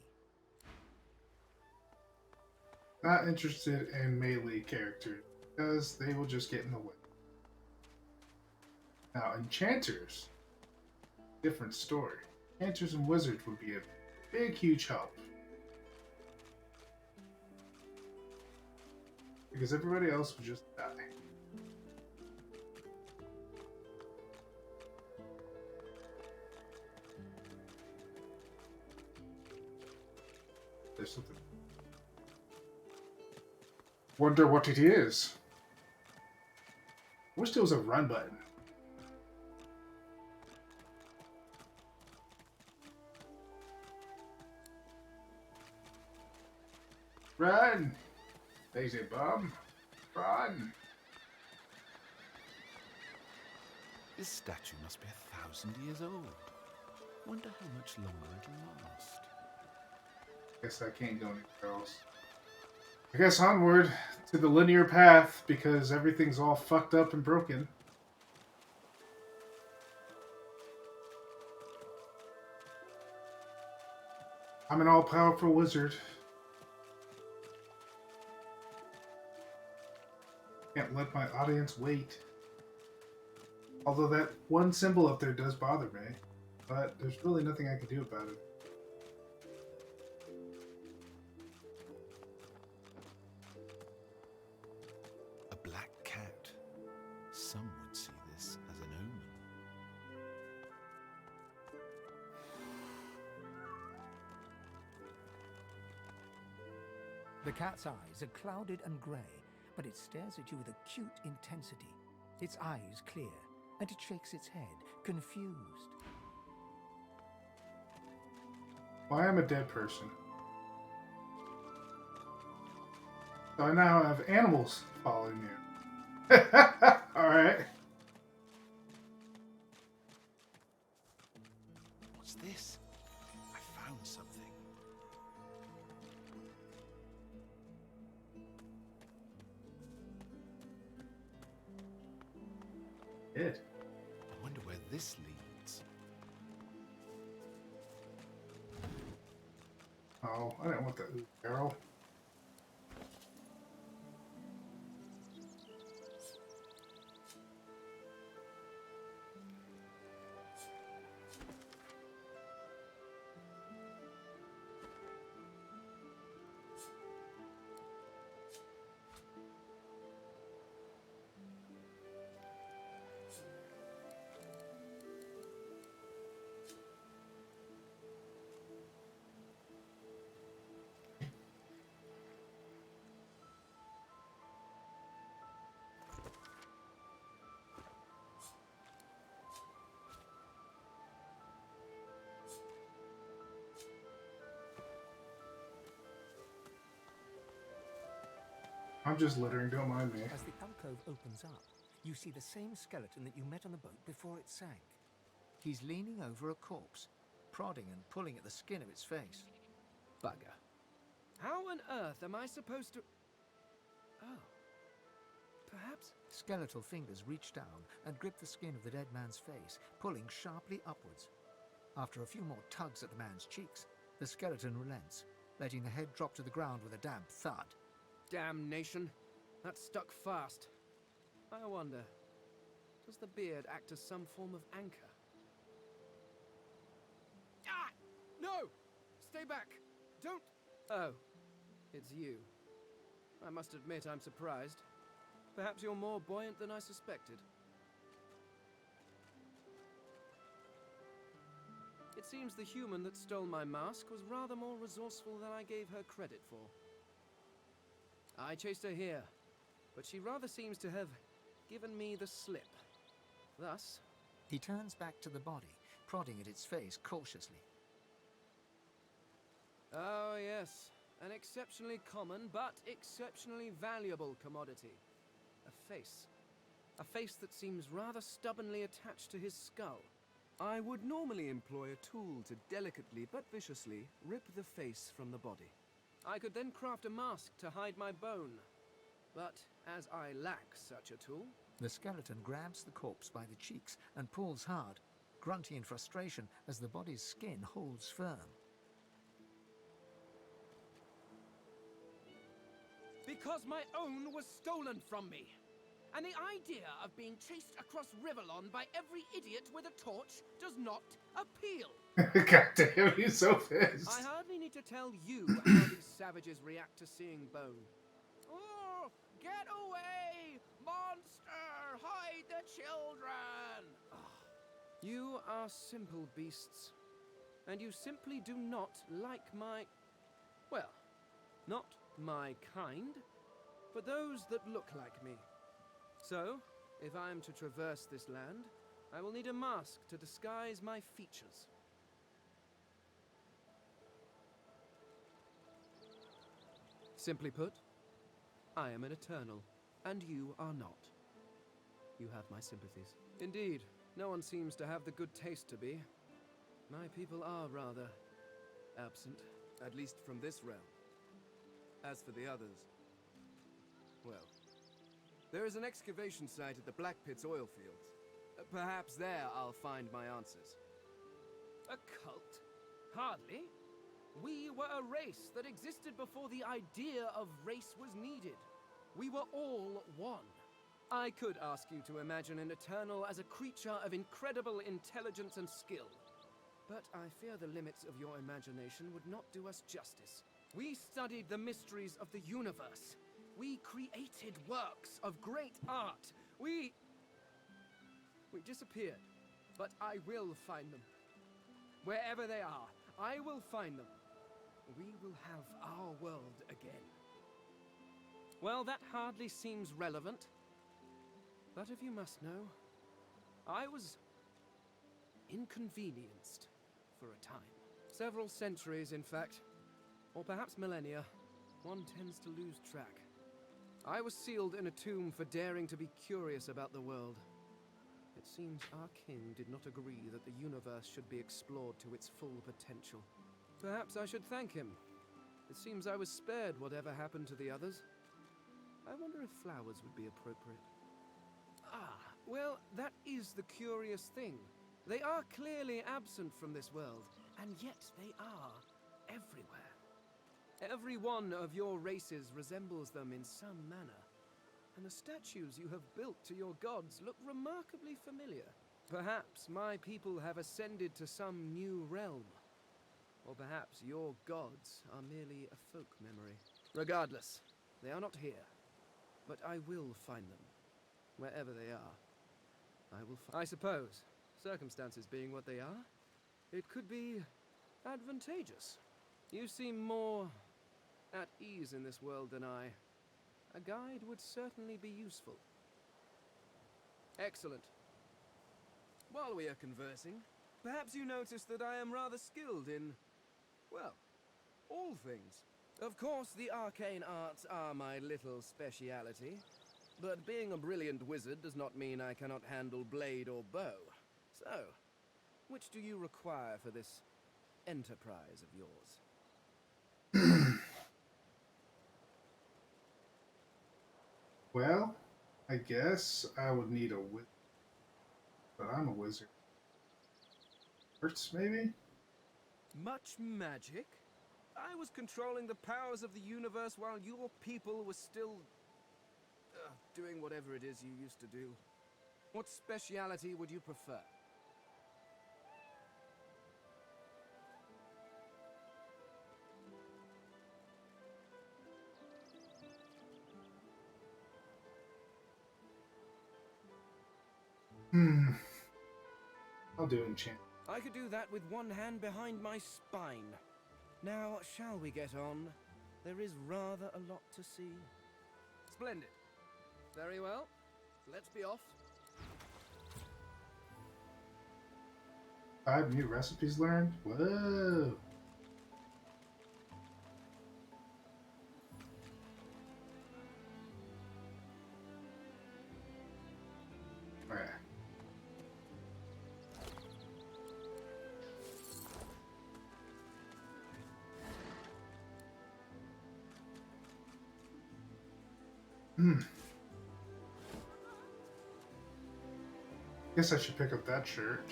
Not interested in melee characters, because they will just get in the way. Now, enchanters, different story. Enchanters and wizards would be a big, huge help. Because everybody else would just die. There's something. Wonder what it is. I wish there was a run button. Run! Lazy bum. Run! This statue must be 1,000 years old. Wonder how much longer it'll last. Guess I can't go anywhere else. I guess onward to the linear path because everything's all fucked up and broken. I'm an all-powerful wizard. Can't let my audience wait. Although that one symbol up there does bother me, but there's really nothing I can do about it. A black cat. Some would see this as an omen. The cat's eyes are clouded and grey, but it stares at you with acute intensity. Its eyes clear, and it shakes its head, confused. Well, I am a dead person. So I now have animals following you. Alright. What's this? I found something. It. I wonder where this leads. Oh, I didn't want that barrel. I'm just littering, don't mind me. As the alcove opens up, you see the same skeleton that you met on the boat before it sank. He's leaning over a corpse, prodding and pulling at the skin of its face. Bugger. How on earth am I supposed to... Oh. Perhaps... Skeletal fingers reach down and grip the skin of the dead man's face, pulling sharply upwards. After a few more tugs at the man's cheeks, the skeleton relents, letting the head drop to the ground with a damp thud. Damnation. That stuck fast. I wonder, does the beard act as some form of anchor? Ah! No! Stay back! Don't... Oh. It's you. I must admit I'm surprised. Perhaps you're more buoyant than I suspected. It seems the human that stole my mask was rather more resourceful than I gave her credit for. I chased her here, but she rather seems to have given me the slip. Thus... He turns back to the body, prodding at its face cautiously. Oh yes, an exceptionally common but exceptionally valuable commodity. A face. A face that seems rather stubbornly attached to his skull. I would normally employ a tool to delicately but viciously rip the face from the body. I could then craft a mask to hide my bone. But as I lack such a tool... The skeleton grabs the corpse by the cheeks and pulls hard, grunting in frustration as the body's skin holds firm. Because my own was stolen from me. And the idea of being chased across Rivellon by every idiot with a torch does not appeal. God damn, he's so pissed. I hardly need to tell you how these savages react to seeing bone. Oh, get away! Monster! Hide the children! You are simple beasts. And you simply do not like my... well, not my kind, but those that look like me. So, if I am to traverse this land, I will need a mask to disguise my features. Simply put, I am an Eternal, and you are not. You have my sympathies. Indeed, no one seems to have the good taste to be. My people are rather absent, at least from this realm. As for the others, well, there is an excavation site at the Black Pit's oil fields. Perhaps there I'll find my answers. A cult? Hardly. We were a race that existed before the idea of race was needed. We were all one. I could ask you to imagine an Eternal as a creature of incredible intelligence and skill. But I fear the limits of your imagination would not do us justice. We studied the mysteries of the universe. We created works of great art. We disappeared. But I will find them. Wherever they are, I will find them. We will have our world again. Well, that hardly seems relevant. But if you must know, I was inconvenienced for a time. Several centuries, in fact. Or perhaps millennia. One tends to lose track. I was sealed in a tomb for daring to be curious about the world. It seems our king did not agree that the universe should be explored to its full potential. Perhaps I should thank him. It seems I was spared whatever happened to the others. I wonder if flowers would be appropriate. Ah, well, that is the curious thing. They are clearly absent from this world, and yet they are everywhere. Every one of your races resembles them in some manner, and the statues you have built to your gods look remarkably familiar. Perhaps my people have ascended to some new realm, or perhaps your gods are merely a folk memory. Regardless, they are not here, but I will find them, wherever they are. I suppose, circumstances being what they are, it could be advantageous. You seem more at ease in this world than I. A guide would certainly be useful. Excellent. While we are conversing, perhaps you notice that I am rather skilled in, well, all things. Of course, the arcane arts are my little speciality, but being a brilliant wizard does not mean I cannot handle blade or bow. So, which do you require for this enterprise of yours? Well, I guess I would need a wizard. But I'm a wizard. Arts, maybe? Much magic? I was controlling the powers of the universe while your people were still... doing whatever it is you used to do. What speciality would you prefer? I'll do enchant. I could do that with one hand behind my spine. Now, shall we get on? There is rather a lot to see. Splendid. Very well. Let's be off. 5 new recipes learned? Whoa! Alright. Guess I should pick up that shirt.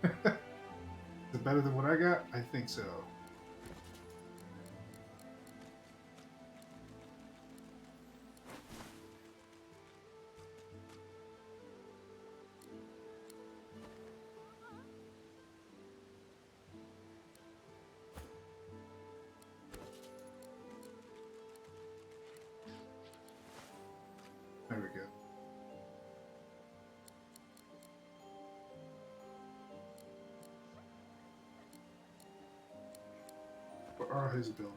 Is it better than what I got? I think so. There we go. What are his abilities?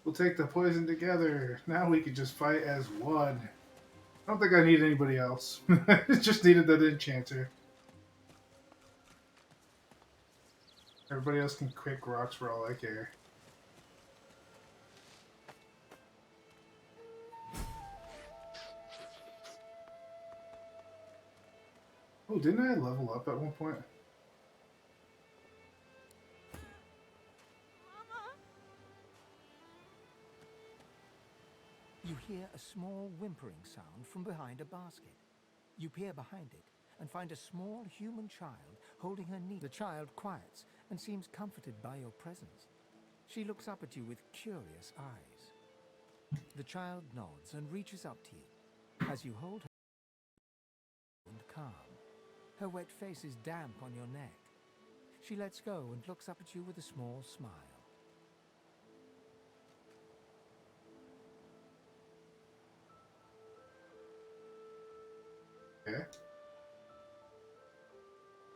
We'll take the poison together. Now we can just fight as one. I don't think I need anybody else. Just needed that enchanter. Everybody else can quick rocks for all I care. Oh, didn't I level up at one point? You hear a small whimpering sound from behind a basket. You peer behind it and find a small human child holding her knee. The child quiets and seems comforted by your presence. She looks up at you with curious eyes. The child nods and reaches up to you. As you hold her and calm, her wet face is damp on your neck. She lets go and looks up at you with a small smile. Okay.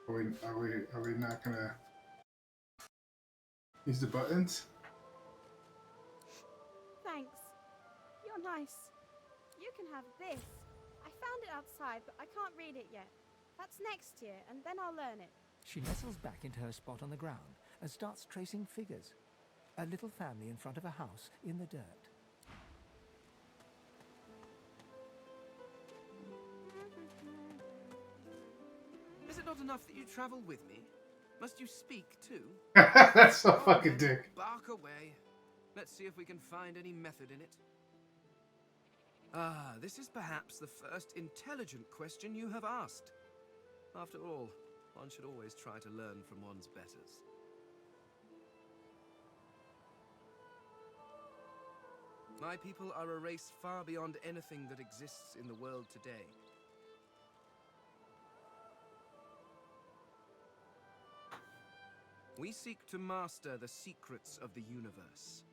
Are we not gonna use the buttons? Thanks. You're nice. You can have this. I found it outside, but I can't read it yet. That's next year, and then I'll learn it. She nestles back into her spot on the ground and starts tracing figures. A little family in front of a house in the dirt. Is it not enough that you travel with me? Must you speak too? That's so fucking dick. Bark away. Let's see if we can find any method in it. Ah, this is perhaps the first intelligent question you have asked. After all, one should always try to learn from one's betters. My people are a race far beyond anything that exists in the world today. We seek to master the secrets of the universe.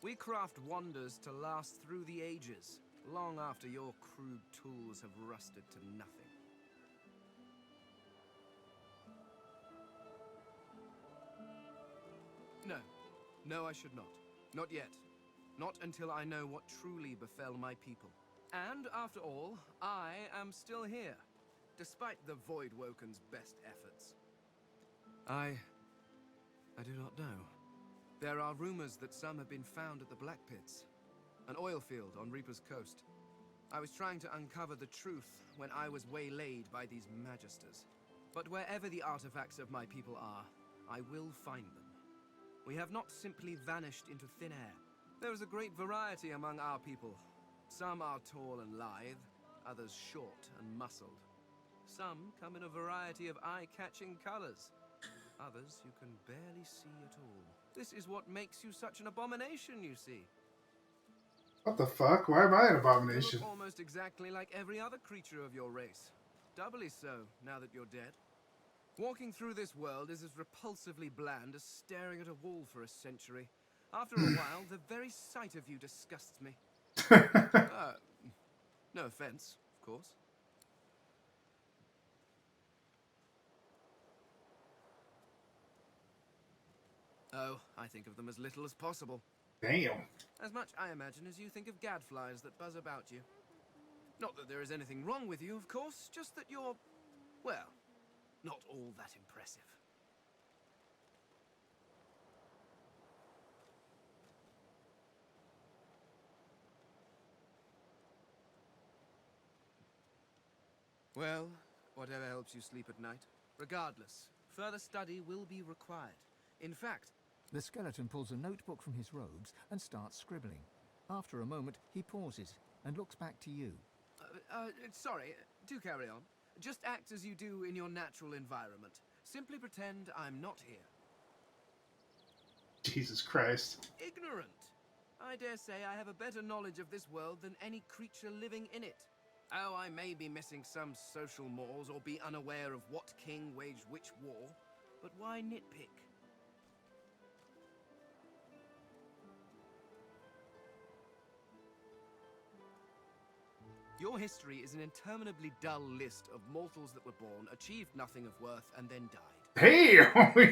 We craft wonders to last through the ages, long after your crude tools have rusted to nothing. No, I should not. Not yet. Not until I know what truly befell my people. And after all, I am still here, despite the Voidwoken's best efforts. I do not know. There are rumors that some have been found at the Black Pits, an oil field on Reaper's Coast. I was trying to uncover the truth when I was waylaid by these Magisters. But wherever the artifacts of my people are, I will find them. We have not simply vanished into thin air. There is a great variety among our people. Some are tall and lithe, others short and muscled. Some come in a variety of eye-catching colors. Others you can barely see at all. This is what makes you such an abomination, you see. What the fuck? Why am I an You abomination? look almost exactly like every other creature of your race. Doubly so, now that you're dead. Walking through this world is as repulsively bland as staring at a wall for a century. After a while, the very sight of you disgusts me. No offense, of course. Oh, I think of them as little as possible. Damn. As much, I imagine, as you think of gadflies that buzz about you. Not that there is anything wrong with you, of course, just that you're, well, not all that impressive. Well, whatever helps you sleep at night. Regardless, further study will be required. In fact... The skeleton pulls a notebook from his robes and starts scribbling. After a moment, he pauses and looks back to you. Sorry, do carry on. Just act as you do in your natural environment. Simply pretend I'm not here. Jesus Christ. Ignorant! I dare say I have a better knowledge of this world than any creature living in it. Oh, I may be missing some social mores or be unaware of what king waged which war, but why nitpick? Your history is an interminably dull list of mortals that were born, achieved nothing of worth, and then died. Hey,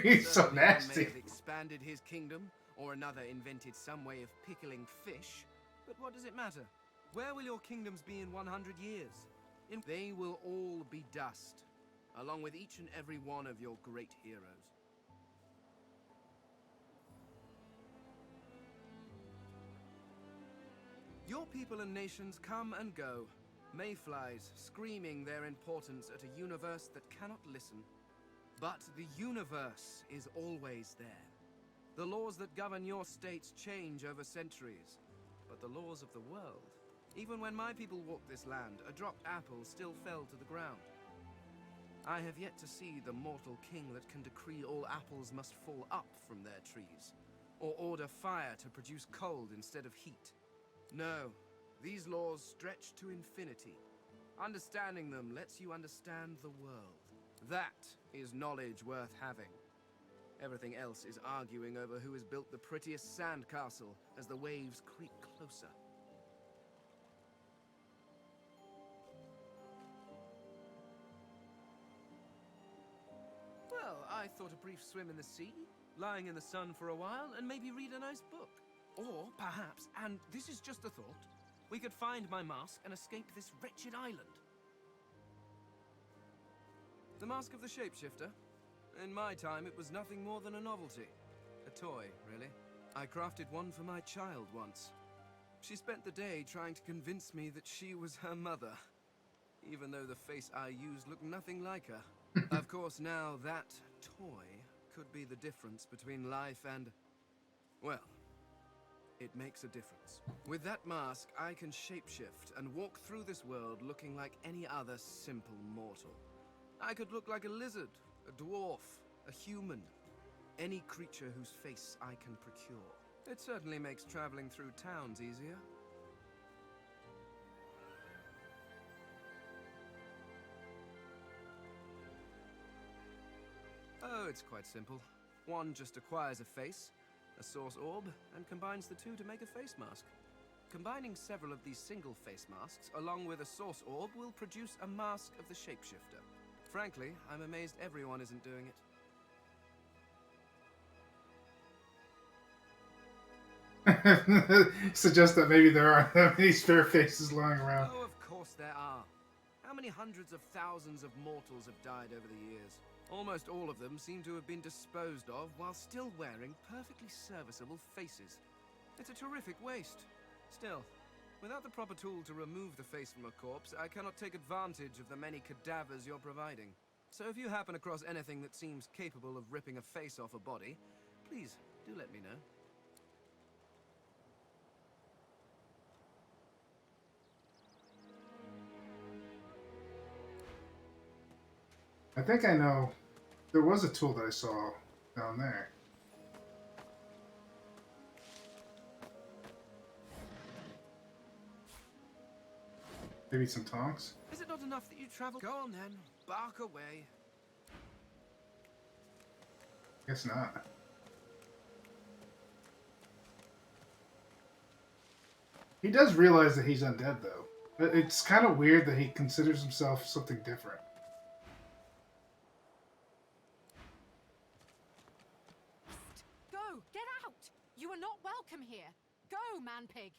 he's so Certainly one nasty. may have expanded his kingdom, or another invented some way of pickling fish. But what does it matter? Where will your kingdoms be in 100 years? They will all be dust, along with each and every one of your great heroes. Your people and nations come and go, mayflies screaming their importance at a universe that cannot listen. But the universe is always there. The laws that govern your states change over centuries, but the laws of the world... Even when my people walked this land, a dropped apple still fell to the ground. I have yet to see the mortal king that can decree all apples must fall up from their trees, or order fire to produce cold instead of heat. No, these laws stretch to infinity. Understanding them lets you understand the world. That is knowledge worth having. Everything else is arguing over who has built the prettiest sandcastle as the waves creep closer. Well, I thought a brief swim in the sea, lying in the sun for a while, and maybe read a nice book. Or perhaps, and this is just a thought, we could find my mask and escape this wretched island. The Mask of the Shapeshifter? In my time, it was nothing more than a novelty. A toy, really. I crafted one for my child once. She spent the day trying to convince me that she was her mother, even though the face I used looked nothing like her. Of course, now that toy could be the difference between life and... well, it makes a difference. With that mask, I can shapeshift and walk through this world looking like any other simple mortal. I could look like a lizard, a dwarf, a human, any creature whose face I can procure. It certainly makes traveling through towns easier. Oh, it's quite simple. One just acquires a face, a source orb, and combines the two to make a face mask. Combining several of these single face masks along with a source orb will produce a mask of the shapeshifter. Frankly, I'm amazed everyone isn't doing it. Suggest that maybe there aren't that many spare faces lying around. Oh, of course there are. How many hundreds of thousands of mortals have died over the years? Almost all of them seem to have been disposed of while still wearing perfectly serviceable faces. It's a terrific waste. Still, without the proper tool to remove the face from a corpse, I cannot take advantage of the many cadavers you're providing. So if you happen across anything that seems capable of ripping a face off a body, please do let me know. I think I know. There was a tool that I saw down there. Maybe some tonks? Is it not enough that you travel? Go on then, bark away. Guess not. He does realize that he's undead, though. But it's kind of weird that he considers himself something different. Go! Get out! You are not welcome here! Go, man-pig!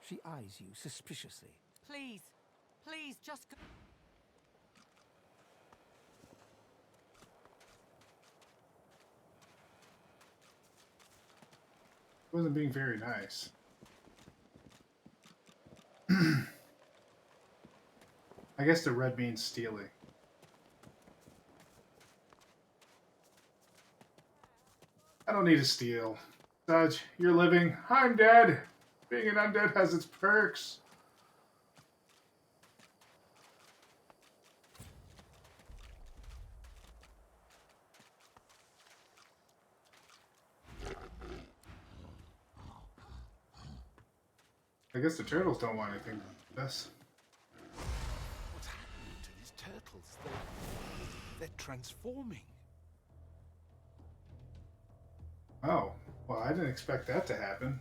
She eyes you suspiciously. Please. Please, just go. Wasn't being very nice. I guess the red means stealing. I don't need to steal. Besides, you're living. I'm dead. Being an undead has its perks. I guess the turtles don't want anything to do with this. What's happening to these turtles? They're transforming. Oh, well, I didn't expect that to happen.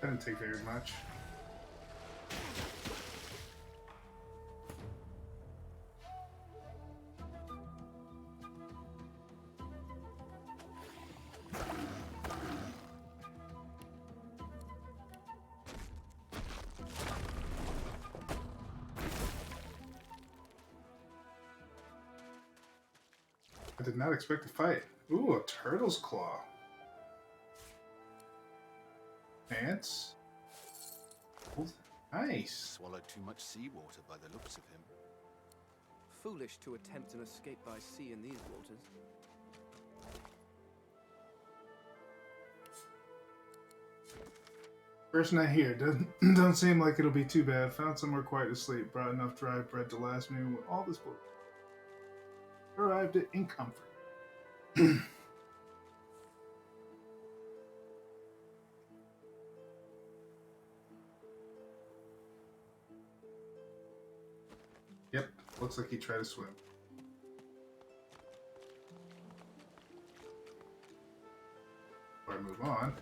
That didn't take very much. I did not expect to fight. Ooh, a turtle's claw. Pants. Nice. Swallowed too much seawater by the looks of him. Foolish to attempt an escape by sea in these waters. First night here. Doesn't seem like it'll be too bad. Found somewhere quiet to sleep. Brought enough dry bread to last me when all this book. Arrived in comfort. Yep, looks like he tried to swim. Before I move on.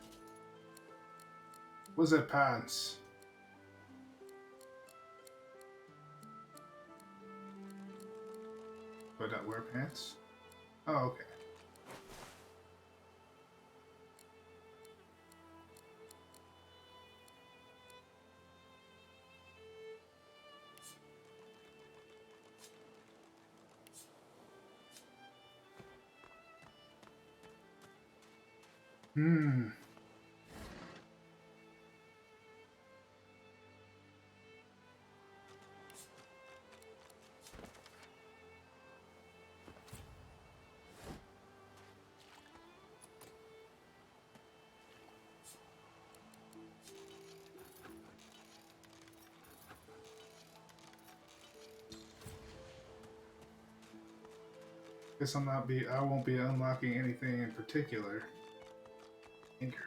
What's that pants? Do I not wear pants? Oh, okay. Guess I won't be unlocking anything in particular. Anchor.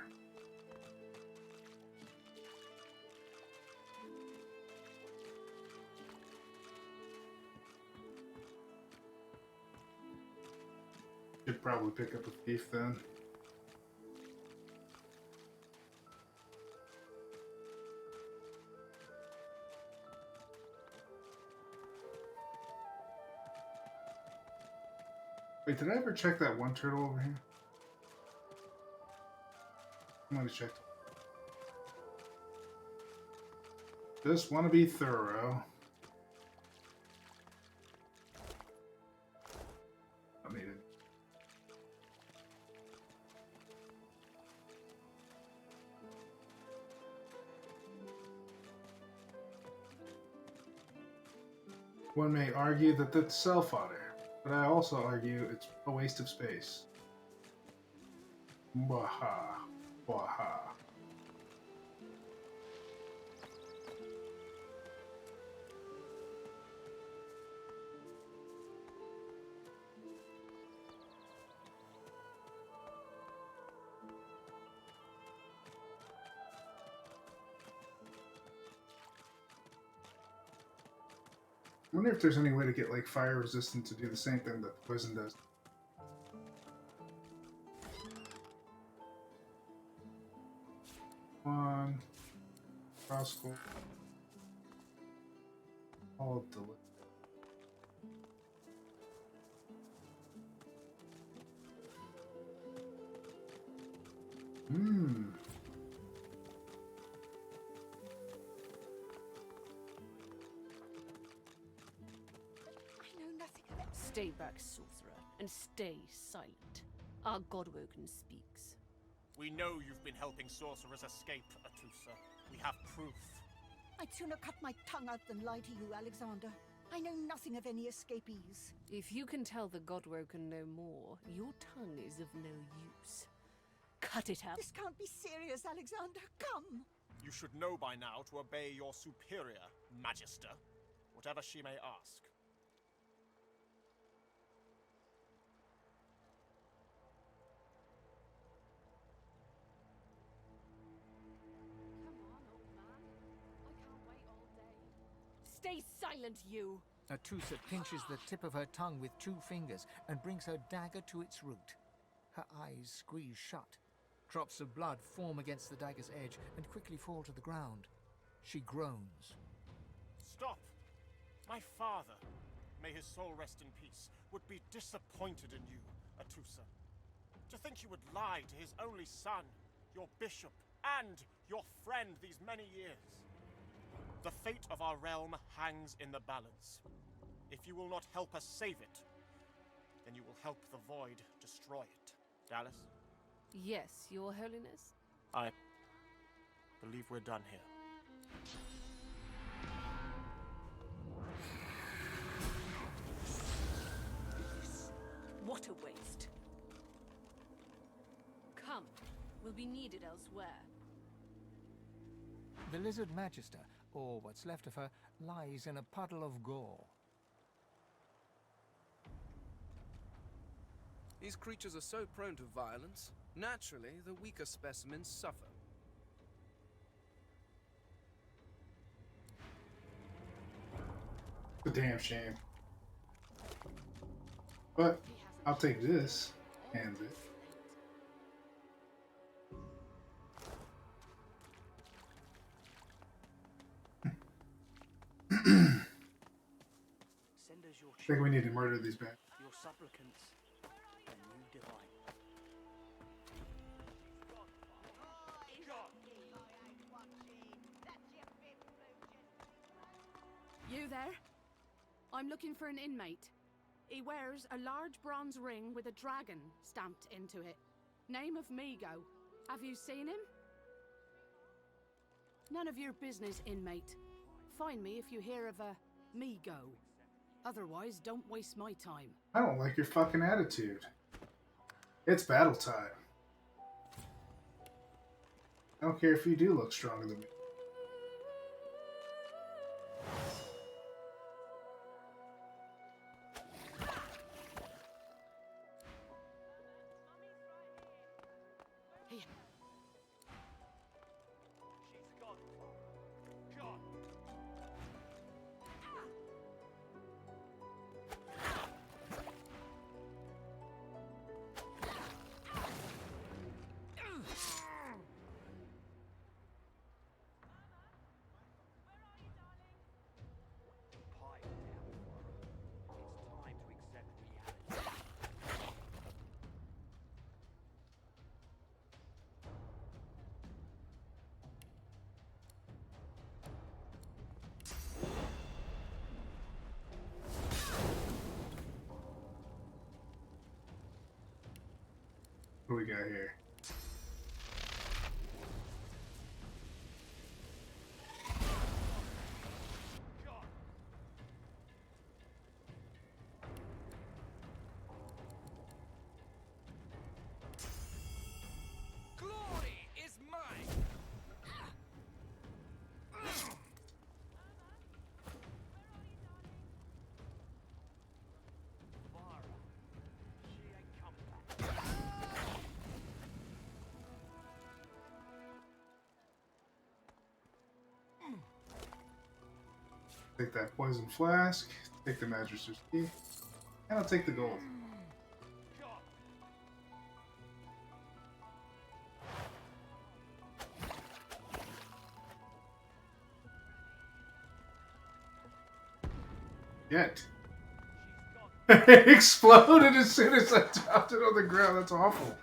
Should probably pick up a thief then. Wait, did I ever check that one turtle over here? I'm gonna check. Just want to be thorough. One may argue that that's self-fodder, but I also argue it's a waste of space. Waha. Waha. I wonder if there's any way to get like fire resistant to do the same thing that poison does. One crossbow. All delete. Hmm. Stay back, sorcerer, and stay silent. Our Godwoken speaks. We know you've been helping sorcerers escape, Atusa. We have proof. I'd sooner cut my tongue out than lie to you, Alexander. I know nothing of any escapees. If you can tell the Godwoken no more, your tongue is of no use. Cut it out. This can't be serious, Alexander. Come! You should know by now to obey your superior, Magister, whatever she may ask. Stay silent, you! Atusa pinches the tip of her tongue with 2 fingers and brings her dagger to its root. Her eyes squeeze shut. Drops of blood form against the dagger's edge and quickly fall to the ground. She groans. Stop! My father, may his soul rest in peace, would be disappointed in you, Atusa. To think you would lie to his only son, your bishop, and your friend these many years. The fate of our realm hangs in the balance. If you will not help us save it, then you will help the Void destroy it. Dallas? Yes, Your Holiness? I believe we're done here. What a waste. Come, we'll be needed elsewhere. The Lizard Magister, or what's left of her, lies in a puddle of gore. These creatures are so prone to violence. Naturally, the weaker specimens suffer. A damn shame. But I'll take this and it. I think we need to murder these bad. Your supplicants, and you divine. You there? I'm looking for an inmate. He wears a large bronze ring with a dragon stamped into it. Name of Migo. Have you seen him? None of your business, inmate. Find me if you hear of a Migo. Otherwise, don't waste my time. I don't like your fucking attitude. It's battle time. I don't care if you do look stronger than me. What do we got here? Take that poison flask. Take the Magister's key. And I'll take the gold. Yet. It exploded as soon as I dropped it on the ground. That's awful.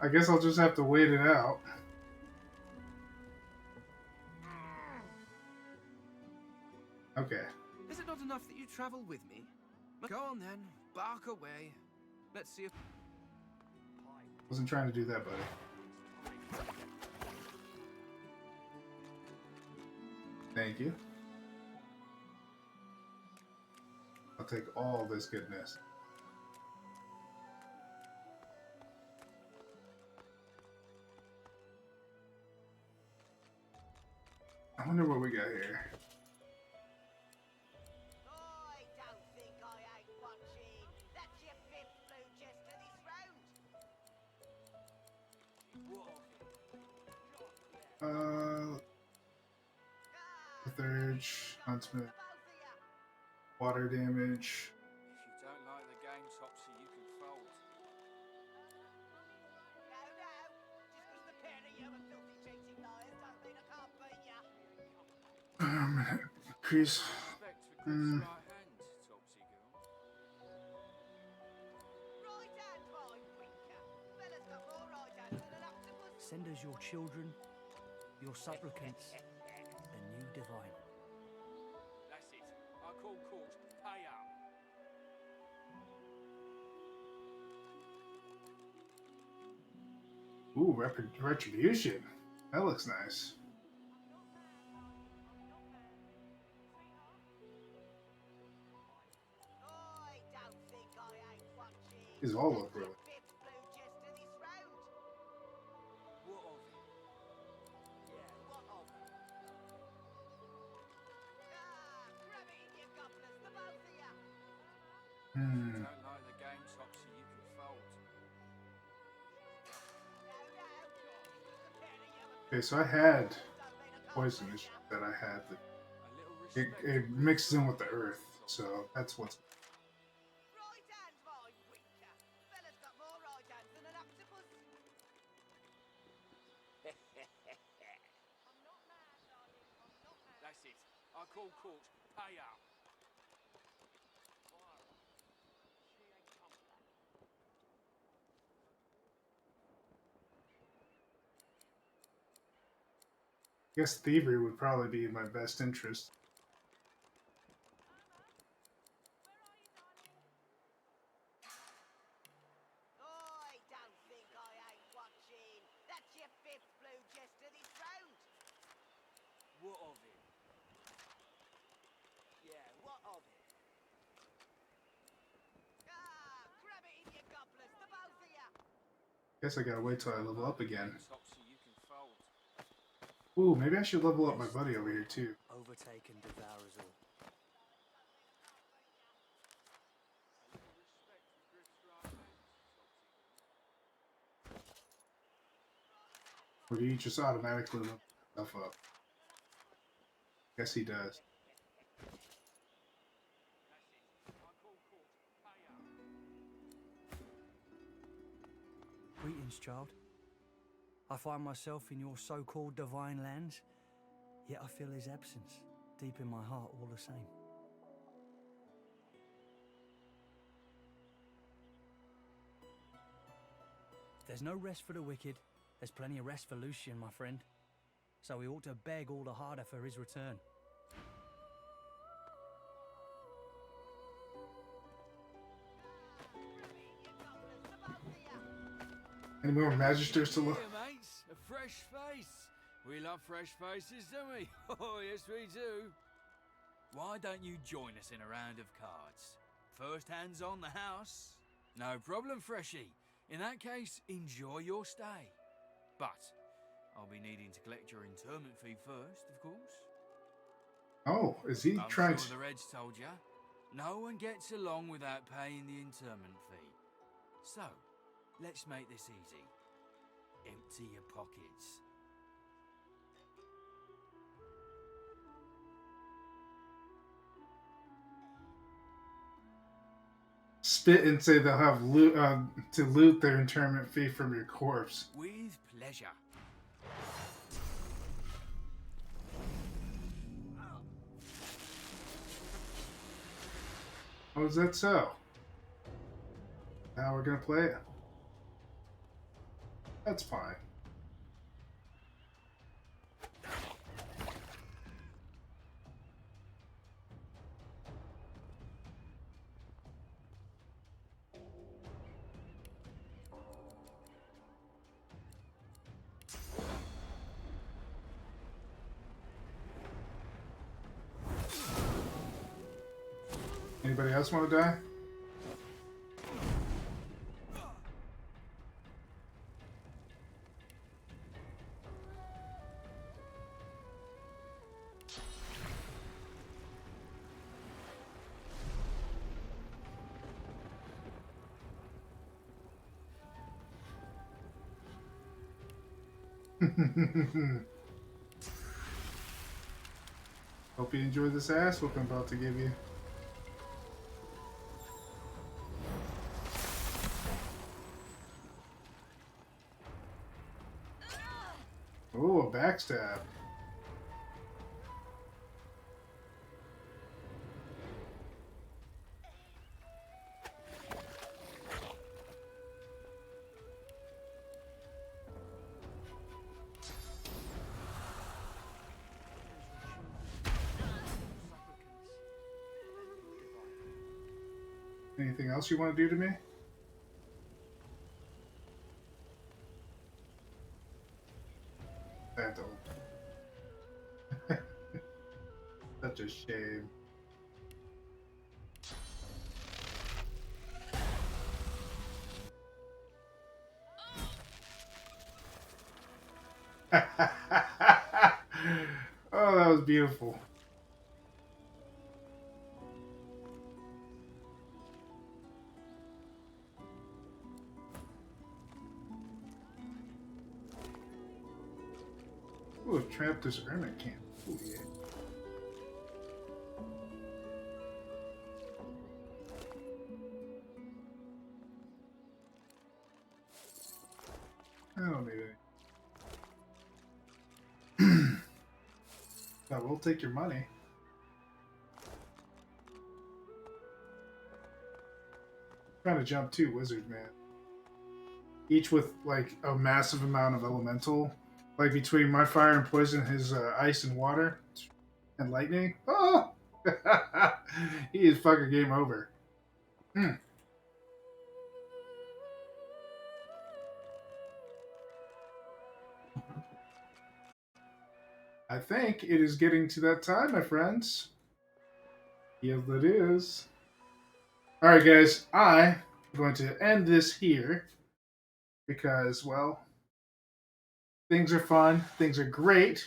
I guess I'll just have to wait it out. Okay. Is it not enough that you travel with me? Go on then, bark away. Let's see if... Wasn't trying to do that, buddy. Thank you. I'll take all this goodness. I wonder what we got here. Third, huntsman, water damage. If you don't like the game, Topsy, you can fold. Increase. Send us your children, your supplicants, the new divine. That's it. I call court. Pay up. Ooh, retribution. That looks nice. These all look really. Don't like the game, Topsy, you can fold. Okay, so I had poison issues that I had. It mixes in with the earth, so that's what's. That's it. I call court. Pay up. I guess thievery would probably be in my best interest. What of it? Yeah, what of it? Grab it in your gobblers, the both of you! Guess I gotta wait till I level up again. Topsy, you can fold. Ooh, maybe I should level up my buddy over here too. Overtake and devour us all. Or do you just automatically level stuff up? Guess he does. Greetings, child. I find myself in your so-called divine lands, yet I feel his absence deep in my heart all the same. There's no rest for the wicked. There's plenty of rest for Lucian, my friend. So we ought to beg all the harder for his return. Any more Magisters to look? Here, mates, a fresh face. We love fresh faces, don't we? Oh, yes, we do. Why don't you join us in a round of cards? First hands on the house. No problem, Freshie. In that case, enjoy your stay. But I'll be needing to collect your interment fee first, of course. Oh, is he trying I'm to... sure the Reds told you. No one gets along without paying the interment fee. So, let's make this easy. Empty your pockets. spit and say they'll have to loot their internment fee from your corpse. With pleasure. Oh, is that so? How we're gonna play it? That's fine. Anybody else want to die? Hope you enjoy this ass whoop I'm about to give you. Oh, a backstab. Anything else you want to do to me? That don't. Such a shame. Oh, that was beautiful. Ooh, a trap discernment camp. Ooh, yeah. I don't need any. I will take your money. Trying to jump two wizards, man. Each with like a massive amount of elemental. Like between my fire and poison, his ice and water and lightning. Oh! He is fucking game over. I think it is getting to that time, my friends. Yes, it is. Alright, guys. I'm going to end this here because, well, things are fun. Things are great.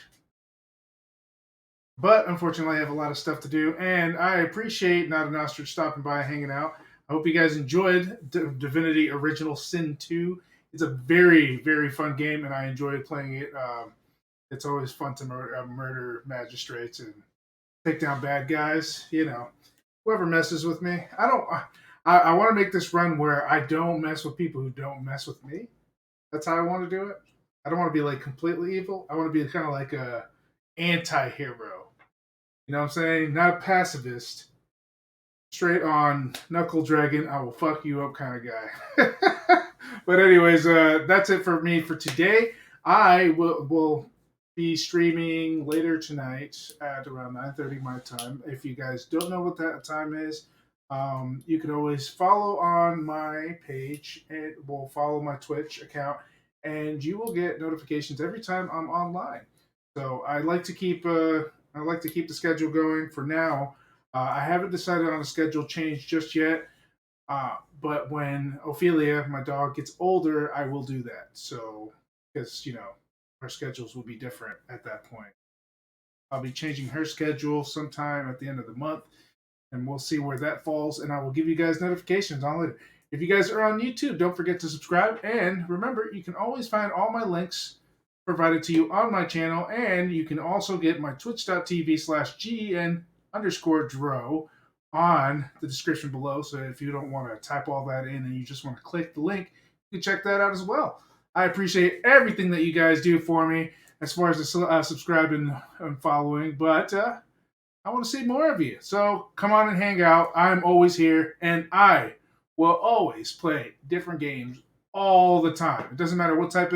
But unfortunately, I have a lot of stuff to do, and I appreciate Not an Ostrich stopping by and hanging out. I hope you guys enjoyed Divinity Original Sin 2. It's a very, very fun game, and I enjoy playing it. It's always fun to murder magistrates and take down bad guys. You know, whoever messes with me. I want to make this run where I don't mess with people who don't mess with me. That's how I want to do it. I don't want to be like completely evil. I want to be kind of like a anti-hero. You know what I'm saying? Not a pacifist. Straight on knuckle dragon, I will fuck you up kind of guy. But anyways, that's it for me for today. I will be streaming later tonight at around 9:30 my time. If you guys don't know what that time is, you can always follow on my page and will follow my Twitch account, and you will get notifications every time I'm online. So I like to keep the schedule going for now. I haven't decided on a schedule change just yet, but when Ophelia, my dog, gets older, I will do that. So, because, you know, our schedules will be different at that point. I'll be changing her schedule sometime at the end of the month, and we'll see where that falls, and I will give you guys notifications on later. If you guys are on YouTube, don't forget to subscribe, and remember, you can always find all my links provided to you on my channel, and you can also get my twitch.tv/gen_dro on the description below. So if you don't want to type all that in and you just want to click the link, you can check that out as well. I appreciate everything that you guys do for me as far as the subscribing and following, but I want to see more of you. So come on and hang out. I'm always here, and I will always play different games all the time. It doesn't matter what type of